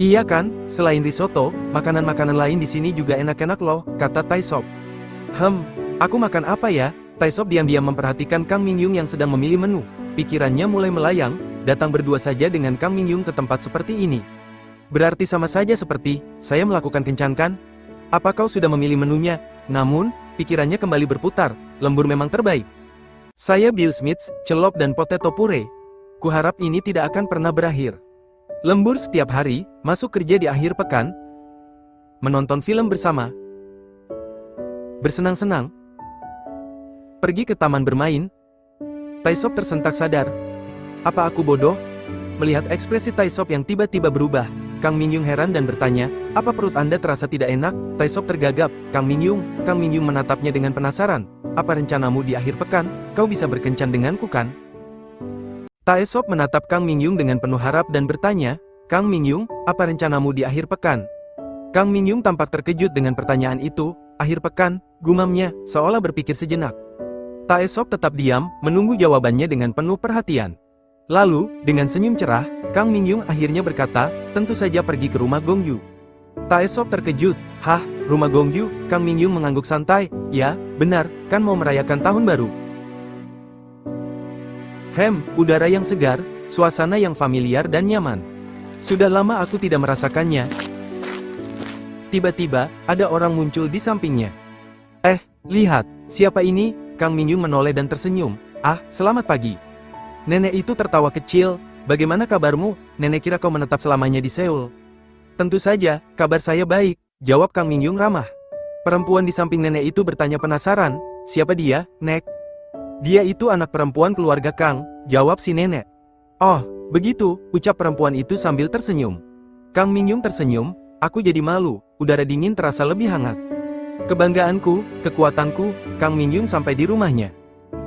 Speaker 2: Iya kan, selain risotto, makanan-makanan lain di sini juga enak-enak loh, kata Taisop. Aku makan apa ya? Taisop diam-diam memperhatikan Kang Mingyung yang sedang memilih menu. Pikirannya mulai melayang, datang berdua saja dengan Kang Mingyung ke tempat seperti ini. Berarti sama saja seperti, saya melakukan kencan kan? Apa kau sudah memilih menunya? Namun, pikirannya kembali berputar, lembur memang terbaik. Saya Bill Smith, celop dan potato puree. Kuharap ini tidak akan pernah berakhir. Lembur setiap hari, masuk kerja di akhir pekan, menonton film bersama, bersenang-senang, pergi ke taman bermain. Taisop tersentak sadar. Apa aku bodoh? Melihat ekspresi Taisop yang tiba-tiba berubah, Kang Mingyung heran dan bertanya, apa perut Anda terasa tidak enak? Taisop tergagap. Kang Mingyung menatapnya dengan penasaran. Apa rencanamu di akhir pekan? Kau bisa berkencan denganku kan? Taisop menatap Kang Mingyung dengan penuh harap dan bertanya, Kang Mingyung, apa rencanamu di akhir pekan? Kang Mingyung tampak terkejut dengan pertanyaan itu. Akhir pekan, gumamnya, seolah berpikir sejenak. Taisop tetap diam, menunggu jawabannya dengan penuh perhatian. Lalu, dengan senyum cerah, Kang Mingyung akhirnya berkata, tentu saja pergi ke rumah Gongyu. Taesop terkejut, rumah Gongyu? Kang Mingyung mengangguk santai, ya, benar, kan mau merayakan tahun baru. Udara yang segar, suasana yang familiar dan nyaman. Sudah lama aku tidak merasakannya. Tiba-tiba, ada orang muncul di sampingnya. Lihat, siapa ini? Kang Mingyung menoleh dan tersenyum. Selamat pagi. Nenek itu tertawa kecil. Bagaimana kabarmu? Nenek kira kau menetap selamanya di Seoul. Tentu saja, kabar saya baik, jawab Kang Mingyung ramah. Perempuan di samping nenek itu bertanya penasaran, siapa dia, Nek? Dia itu anak perempuan keluarga Kang, jawab si nenek. Oh, begitu, ucap perempuan itu sambil tersenyum. Kang Mingyung tersenyum, aku jadi malu, udara dingin terasa lebih hangat. Kebanggaanku, kekuatanku, Kang Mingyung sampai di rumahnya.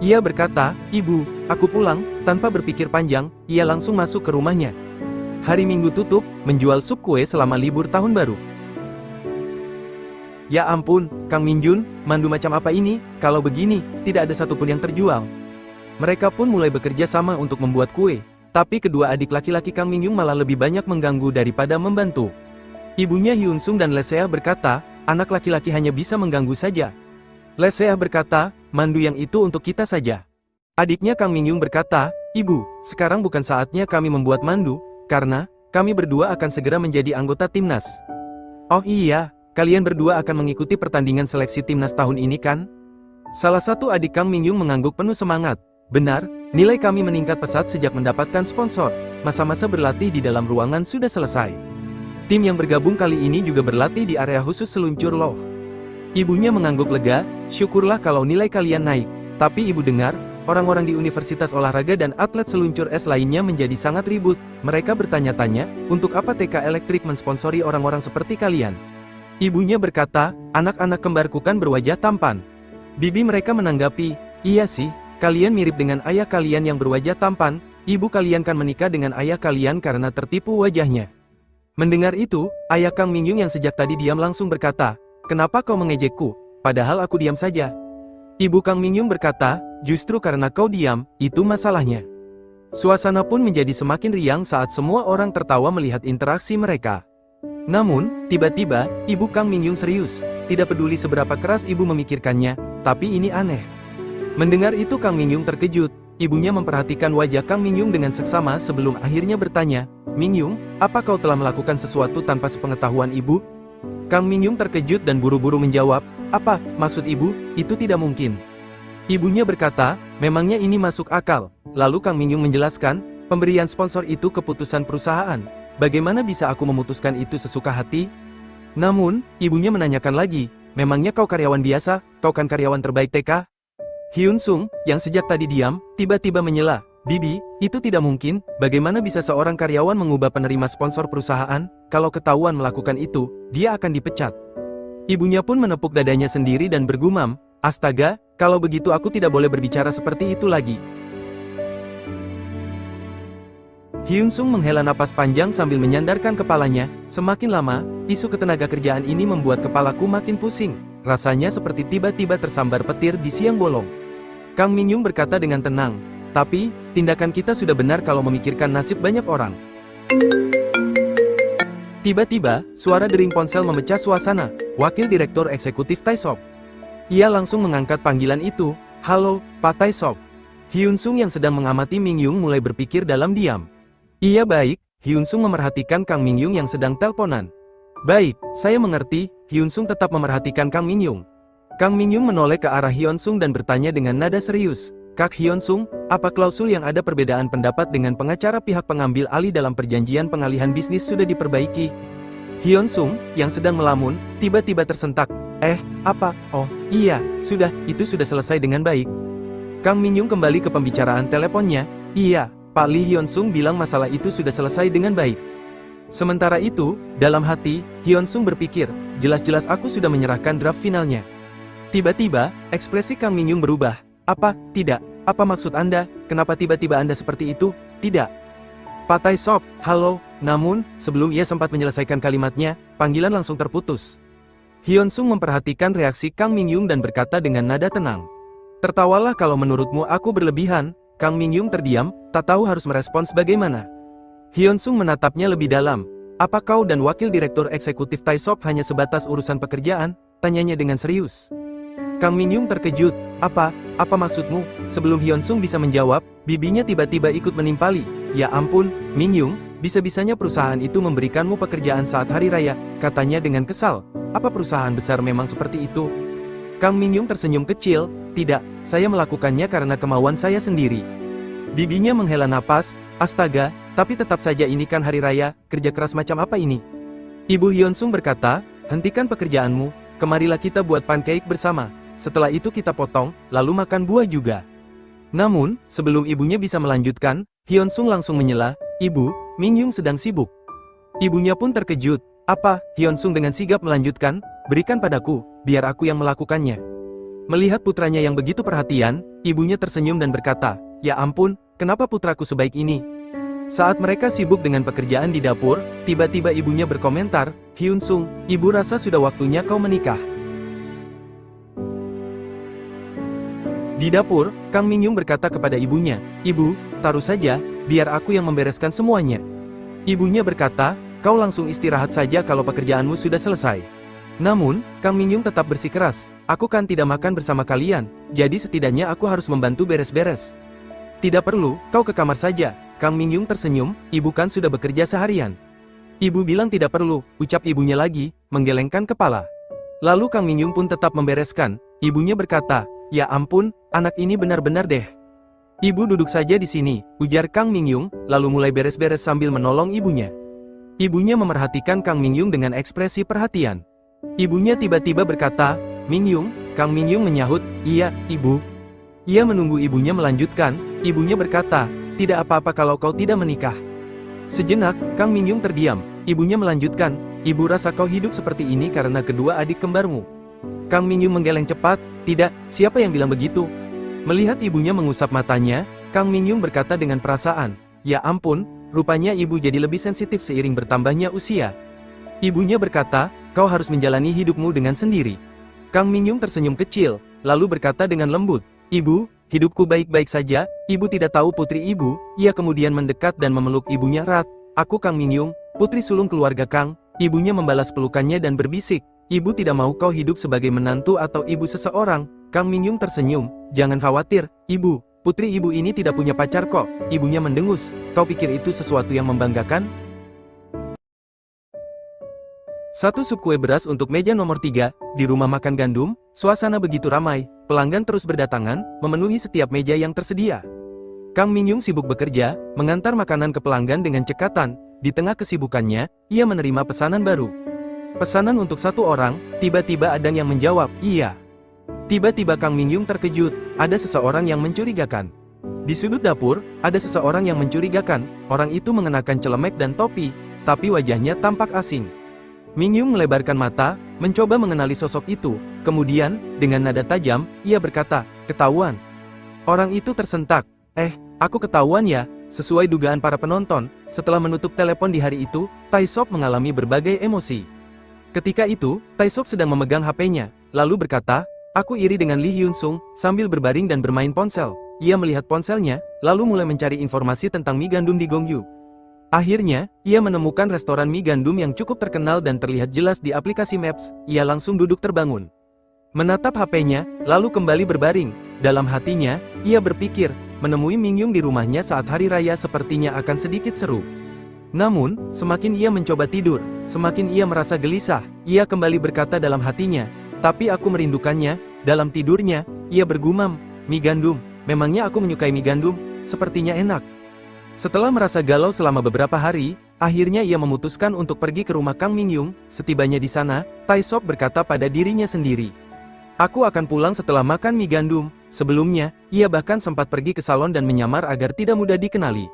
Speaker 2: Ia berkata, ibu, aku pulang, tanpa berpikir panjang, ia langsung masuk ke rumahnya. Hari Minggu tutup, menjual sup kue selama libur tahun baru. Ya ampun, Kang Minjun, mandu macam apa ini? Kalau begini, tidak ada satupun yang terjual. Mereka pun mulai bekerja sama untuk membuat kue. Tapi kedua adik laki-laki Kang Mingyung malah lebih banyak mengganggu daripada membantu. Ibunya Hyun Sung dan Lesea berkata, anak laki-laki hanya bisa mengganggu saja. Lesea berkata, mandu yang itu untuk kita saja. Adiknya Kang Mingyung berkata, ibu, sekarang bukan saatnya kami membuat mandu, karena kami berdua akan segera menjadi anggota timnas. Oh iya, kalian berdua akan mengikuti pertandingan seleksi timnas tahun ini kan? Salah satu adik Kang Mingyung mengangguk penuh semangat. Benar, nilai kami meningkat pesat sejak mendapatkan sponsor. Masa-masa berlatih di dalam ruangan sudah selesai. Tim yang bergabung kali ini juga berlatih di area khusus seluncur loh. Ibunya mengangguk lega, syukurlah kalau nilai kalian naik. Tapi ibu dengar, orang-orang di universitas olahraga dan atlet seluncur es lainnya menjadi sangat ribut. Mereka bertanya-tanya, untuk apa TK Elektrik mensponsori orang-orang seperti kalian? Ibunya berkata, anak-anak kembarku kan berwajah tampan. Bibi mereka menanggapi, iya sih, kalian mirip dengan ayah kalian yang berwajah tampan, ibu kalian kan menikah dengan ayah kalian karena tertipu wajahnya. Mendengar itu, ayah Kang Mingyung yang sejak tadi diam langsung berkata, kenapa kau mengejekku, padahal aku diam saja. Ibu Kang Mingyung berkata, justru karena kau diam, itu masalahnya. Suasana pun menjadi semakin riang saat semua orang tertawa melihat interaksi mereka. Namun, tiba-tiba, ibu Kang Mingyung serius, tidak peduli seberapa keras ibu memikirkannya, tapi ini aneh. Mendengar itu Kang Mingyung terkejut, ibunya memperhatikan wajah Kang Mingyung dengan seksama sebelum akhirnya bertanya, Mingyung, apa kau telah melakukan sesuatu tanpa sepengetahuan ibu? Kang Mingyung terkejut dan buru-buru menjawab, apa, maksud ibu, itu tidak mungkin. Ibunya berkata, memangnya ini masuk akal. Lalu Kang Mingyung menjelaskan, pemberian sponsor itu keputusan perusahaan. Bagaimana bisa aku memutuskan itu sesuka hati? Namun, ibunya menanyakan lagi, memangnya kau karyawan biasa, kau kan karyawan terbaik TK? Hyun Sung, yang sejak tadi diam, tiba-tiba menyela, Bibi, itu tidak mungkin, bagaimana bisa seorang karyawan mengubah penerima sponsor perusahaan? Kalau ketahuan melakukan itu, dia akan dipecat. Ibunya pun menepuk dadanya sendiri dan bergumam, astaga, kalau begitu aku tidak boleh berbicara seperti itu lagi. Hyun Sung menghela napas panjang sambil menyandarkan kepalanya, semakin lama, isu ketenaga kerjaan ini membuat kepalaku makin pusing, rasanya seperti tiba-tiba tersambar petir di siang bolong. Kang Mingyung berkata dengan tenang, tapi, tindakan kita sudah benar kalau memikirkan nasib banyak orang. Tiba-tiba, suara dering ponsel memecah suasana, Wakil Direktur Eksekutif Taisop. Ia langsung mengangkat panggilan itu, halo, Pak Taisop. Hyun Sung yang sedang mengamati Mingyung mulai berpikir dalam diam. Iya baik, Hyun Sung memerhatikan Kang Mingyung yang sedang teleponan. Baik, saya mengerti, Hyun Sung tetap memerhatikan Kang Mingyung. Kang Mingyung menoleh ke arah Hyun Sung dan bertanya dengan nada serius, Kak Hyun Sung, apa klausul yang ada perbedaan pendapat dengan pengacara pihak pengambil alih dalam perjanjian pengalihan bisnis sudah diperbaiki? Hyun Sung, yang sedang melamun, tiba-tiba tersentak, apa, oh, iya, sudah, itu sudah selesai dengan baik. Kang Mingyung kembali ke pembicaraan teleponnya, iya, Pak Lee Hyun Sung bilang masalah itu sudah selesai dengan baik. Sementara itu, dalam hati, Hyun Sung berpikir, jelas-jelas aku sudah menyerahkan draft finalnya. Tiba-tiba, ekspresi Kang Mingyung berubah. Apa, tidak, apa maksud Anda, kenapa tiba-tiba Anda seperti itu, tidak? Pak Taisop, halo, namun, sebelum ia sempat menyelesaikan kalimatnya, panggilan langsung terputus. Hyun Sung memperhatikan reaksi Kang Mingyung dan berkata dengan nada tenang. Tertawalah kalau menurutmu aku berlebihan. Kang Mingyung terdiam, tak tahu harus merespons bagaimana. Hyun Sung menatapnya lebih dalam. Apa kau dan Wakil Direktur Eksekutif Taisop hanya sebatas urusan pekerjaan? Tanyanya dengan serius. Kang Mingyung terkejut. Apa maksudmu? Sebelum Hyun Sung bisa menjawab, bibinya tiba-tiba ikut menimpali. Ya ampun, Mingyung, bisa-bisanya perusahaan itu memberikanmu pekerjaan saat hari raya, katanya dengan kesal. Apa perusahaan besar memang seperti itu? Kang Mingyung tersenyum kecil, tidak, saya melakukannya karena kemauan saya sendiri. Bibinya menghela napas, astaga, tapi tetap saja ini kan hari raya, kerja keras macam apa ini? Ibu Hyun Sung berkata, hentikan pekerjaanmu, kemarilah kita buat pancake bersama. Setelah itu kita potong, lalu makan buah juga. Namun, sebelum ibunya bisa melanjutkan, Hyun Sung langsung menyela, "Ibu, Mingyung sedang sibuk." Ibunya pun terkejut. "Apa?" Hyun Sung dengan sigap melanjutkan, "Berikan padaku, biar aku yang melakukannya." Melihat putranya yang begitu perhatian, ibunya tersenyum dan berkata, "Ya ampun, kenapa putraku sebaik ini?" Saat mereka sibuk dengan pekerjaan di dapur, tiba-tiba ibunya berkomentar, "Hyun Sung, ibu rasa sudah waktunya kau menikah." Di dapur, Kang Mingyung berkata kepada ibunya, "Ibu, taruh saja, biar aku yang membereskan semuanya." Ibunya berkata, "Kau langsung istirahat saja kalau pekerjaanmu sudah selesai." Namun, Kang Mingyung tetap bersikeras, "Aku kan tidak makan bersama kalian, jadi setidaknya aku harus membantu beres-beres." "Tidak perlu, kau ke kamar saja." Kang Mingyung tersenyum, "Ibu kan sudah bekerja seharian." "Ibu bilang tidak perlu," ucap ibunya lagi, menggelengkan kepala. Lalu Kang Mingyung pun tetap membereskan. Ibunya berkata, "Ya ampun, anak ini benar-benar deh." "Ibu duduk saja di sini," ujar Kang Mingyung, lalu mulai beres-beres sambil menolong ibunya. Ibunya memerhatikan Kang Mingyung dengan ekspresi perhatian. Ibunya tiba-tiba berkata, "Mingyung." Kang Mingyung menyahut, "Iya, ibu." Ia menunggu ibunya melanjutkan. Ibunya berkata, "Tidak apa-apa kalau kau tidak menikah." Sejenak, Kang Mingyung terdiam. Ibunya melanjutkan, "Ibu rasa kau hidup seperti ini karena kedua adik kembarmu." Kang Mingyung menggeleng cepat, "Tidak, siapa yang bilang begitu?" Melihat ibunya mengusap matanya, Kang Mingyung berkata dengan perasaan, "Ya ampun, rupanya ibu jadi lebih sensitif seiring bertambahnya usia." Ibunya berkata, "Kau harus menjalani hidupmu dengan sendiri." Kang Mingyung tersenyum kecil, lalu berkata dengan lembut, "Ibu, hidupku baik-baik saja." Ibu tidak tahu putri ibu. Ia kemudian mendekat dan memeluk ibunya erat. "Aku Kang Mingyung, putri sulung keluarga Kang." Ibunya membalas pelukannya dan berbisik, "Ibu tidak mau kau hidup sebagai menantu atau ibu seseorang." Kang Mingyung tersenyum, "Jangan khawatir, ibu. Putri ibu ini tidak punya pacar kok." Ibunya mendengus, "Kau pikir itu sesuatu yang membanggakan?" Satu sup kue beras untuk meja nomor 3, di rumah makan gandum, suasana begitu ramai, pelanggan terus berdatangan, memenuhi setiap meja yang tersedia. Kang Mingyung sibuk bekerja, mengantar makanan ke pelanggan dengan cekatan. Di tengah kesibukannya, ia menerima pesanan baru. Pesanan untuk satu orang, tiba-tiba ada yang menjawab, "Iya." Tiba-tiba Kang Mingyung terkejut, ada seseorang yang mencurigakan. Di sudut dapur, ada seseorang yang mencurigakan. Orang itu mengenakan celemek dan topi, tapi wajahnya tampak asing. Mingyung melebarkan mata, mencoba mengenali sosok itu. Kemudian, dengan nada tajam, ia berkata, "Ketahuan." Orang itu tersentak. Aku ketahuan ya." Sesuai dugaan para penonton, setelah menutup telepon di hari itu, Taesop mengalami berbagai emosi. Ketika itu, Taesop sedang memegang HP-nya, lalu berkata, "Aku iri dengan Lee Hyun Sung," sambil berbaring dan bermain ponsel. Ia melihat ponselnya, lalu mulai mencari informasi tentang mie gandum di Gongyu. Akhirnya, ia menemukan restoran mie gandum yang cukup terkenal dan terlihat jelas di aplikasi Maps. Ia langsung duduk terbangun, menatap HP-nya, lalu kembali berbaring. Dalam hatinya, ia berpikir, menemui Mingyung di rumahnya saat hari raya sepertinya akan sedikit seru. Namun, semakin ia mencoba tidur, semakin ia merasa gelisah. Ia kembali berkata dalam hatinya, "Tapi aku merindukannya." Dalam tidurnya, ia bergumam, "Mie gandum, memangnya aku menyukai mie gandum? Sepertinya enak." Setelah merasa galau selama beberapa hari, akhirnya ia memutuskan untuk pergi ke rumah Kang Mingyung. Setibanya di sana, Taesop berkata pada dirinya sendiri, "Aku akan pulang setelah makan mie gandum." Sebelumnya, ia bahkan sempat pergi ke salon dan menyamar agar tidak mudah dikenali.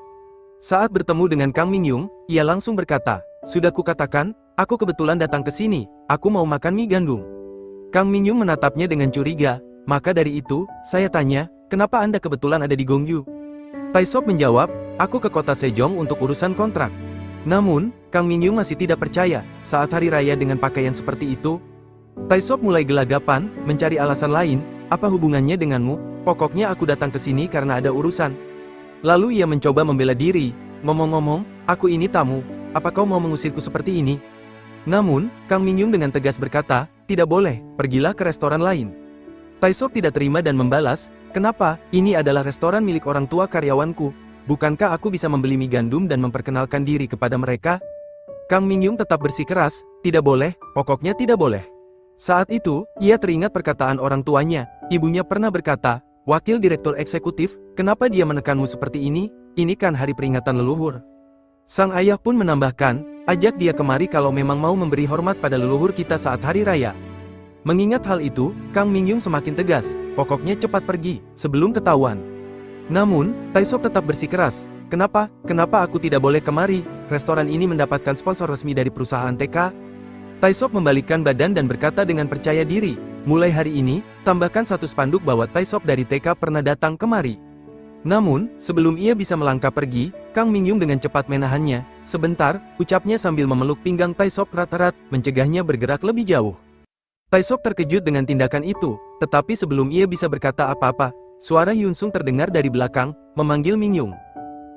Speaker 2: Saat bertemu dengan Kang Mingyung, ia langsung berkata, "Sudah kukatakan, aku kebetulan datang ke sini, aku mau makan mie gandum." Kang Mingyung menatapnya dengan curiga, "Maka dari itu, saya tanya, kenapa Anda kebetulan ada di Gongyu?" Taesop menjawab, "Aku ke kota Sejong untuk urusan kontrak." Namun, Kang Mingyung masih tidak percaya, saat hari raya dengan pakaian seperti itu. Taesop mulai gelagapan, mencari alasan lain, "Apa hubungannya denganmu? Pokoknya aku datang ke sini karena ada urusan." Lalu ia mencoba membela diri, "Ngomong-ngomong, aku ini tamu, apa kau mau mengusirku seperti ini?" Namun, Kang Mingyung dengan tegas berkata, "Tidak boleh, pergilah ke restoran lain." Taesop tidak terima dan membalas, "Kenapa? Ini adalah restoran milik orang tua karyawanku. Bukankah aku bisa membeli mie gandum dan memperkenalkan diri kepada mereka?" Kang Mingyung tetap bersikeras, "Tidak boleh, pokoknya tidak boleh." Saat itu, ia teringat perkataan orang tuanya. Ibunya pernah berkata, "Wakil direktur eksekutif, kenapa dia menekanmu seperti ini? Ini kan hari peringatan leluhur." Sang ayah pun menambahkan, "Ajak dia kemari kalau memang mau memberi hormat pada leluhur kita saat hari raya." Mengingat hal itu, Kang Mingyung semakin tegas, pokoknya cepat pergi, sebelum ketahuan. Namun, Taisop tetap bersikeras. Kenapa aku tidak boleh kemari? Restoran ini mendapatkan sponsor resmi dari perusahaan TK. Taisop membalikkan badan dan berkata dengan percaya diri, mulai hari ini, tambahkan satu spanduk bahwa Taisop dari TK pernah datang kemari. Namun, sebelum ia bisa melangkah pergi, Kang Mingyung dengan cepat menahannya. Sebentar, ucapnya sambil memeluk pinggang Taisop erat-erat, mencegahnya bergerak lebih jauh. Taisop terkejut dengan tindakan itu, tetapi sebelum ia bisa berkata apa-apa, suara Hyunsung terdengar dari belakang, memanggil Mingyung.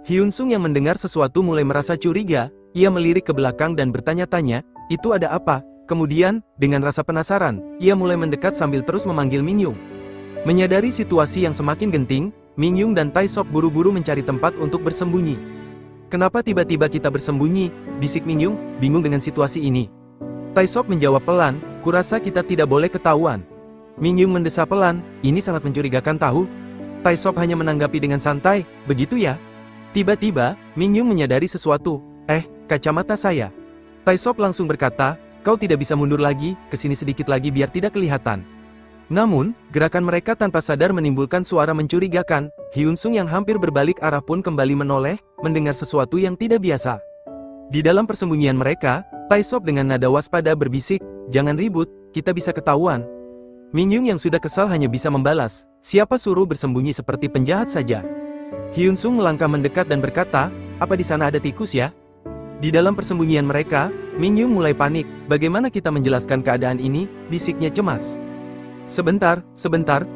Speaker 2: Hyunsung yang mendengar sesuatu mulai merasa curiga, ia melirik ke belakang dan bertanya-tanya, itu ada apa? Kemudian, dengan rasa penasaran, ia mulai mendekat sambil terus memanggil Mingyung. Menyadari situasi yang semakin genting, Mingyung dan Taisop buru-buru mencari tempat untuk bersembunyi. Kenapa tiba-tiba kita bersembunyi? Bisik Mingyung, bingung dengan situasi ini. Taisop menjawab pelan, kurasa kita tidak boleh ketahuan. Mingyung mendesah pelan, ini sangat mencurigakan tahu. Taisop hanya menanggapi dengan santai, begitu ya? Tiba-tiba, Mingyung menyadari sesuatu. Kacamata saya. Taisop langsung berkata, kau tidak bisa mundur lagi, kesini sedikit lagi biar tidak kelihatan. Namun, gerakan mereka tanpa sadar menimbulkan suara mencurigakan. Hyunsung yang hampir berbalik arah pun kembali menoleh, mendengar sesuatu yang tidak biasa. Di dalam persembunyian mereka, Taisop dengan nada waspada berbisik, jangan ribut, kita bisa ketahuan. Mingyung yang sudah kesal hanya bisa membalas, siapa suruh bersembunyi seperti penjahat saja. Hyunsung melangkah mendekat dan berkata, apa di sana ada tikus ya? Di dalam persembunyian mereka, Mingyung mulai panik, bagaimana kita menjelaskan keadaan ini, bisiknya cemas. Sebentar,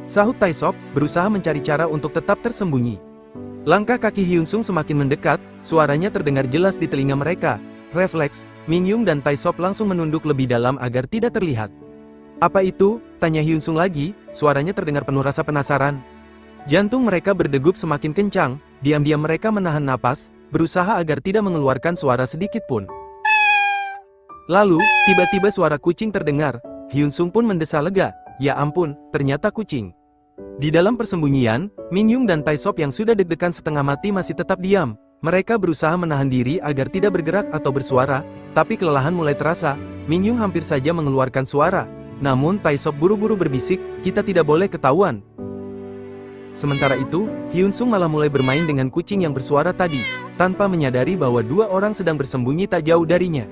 Speaker 2: sahut Taisop, berusaha mencari cara untuk tetap tersembunyi. Langkah kaki Hyunsung semakin mendekat, suaranya terdengar jelas di telinga mereka. Refleks, Mingyung dan Taisop langsung menunduk lebih dalam agar tidak terlihat. Apa itu? Tanya Hyunsung lagi, suaranya terdengar penuh rasa penasaran. Jantung mereka berdegup semakin kencang, diam-diam mereka menahan napas, berusaha agar tidak mengeluarkan suara sedikit pun. Lalu, tiba-tiba suara kucing terdengar, Hyunsung pun mendesah lega, ya ampun, ternyata kucing. Di dalam persembunyian, Mingyung dan Taisop yang sudah deg-degan setengah mati masih tetap diam. Mereka berusaha menahan diri agar tidak bergerak atau bersuara, tapi kelelahan mulai terasa. Mingyung hampir saja mengeluarkan suara. Namun Taisop buru-buru berbisik, kita tidak boleh ketahuan. Sementara itu, Hyunsung malah mulai bermain dengan kucing yang bersuara tadi, tanpa menyadari bahwa dua orang sedang bersembunyi tak jauh darinya.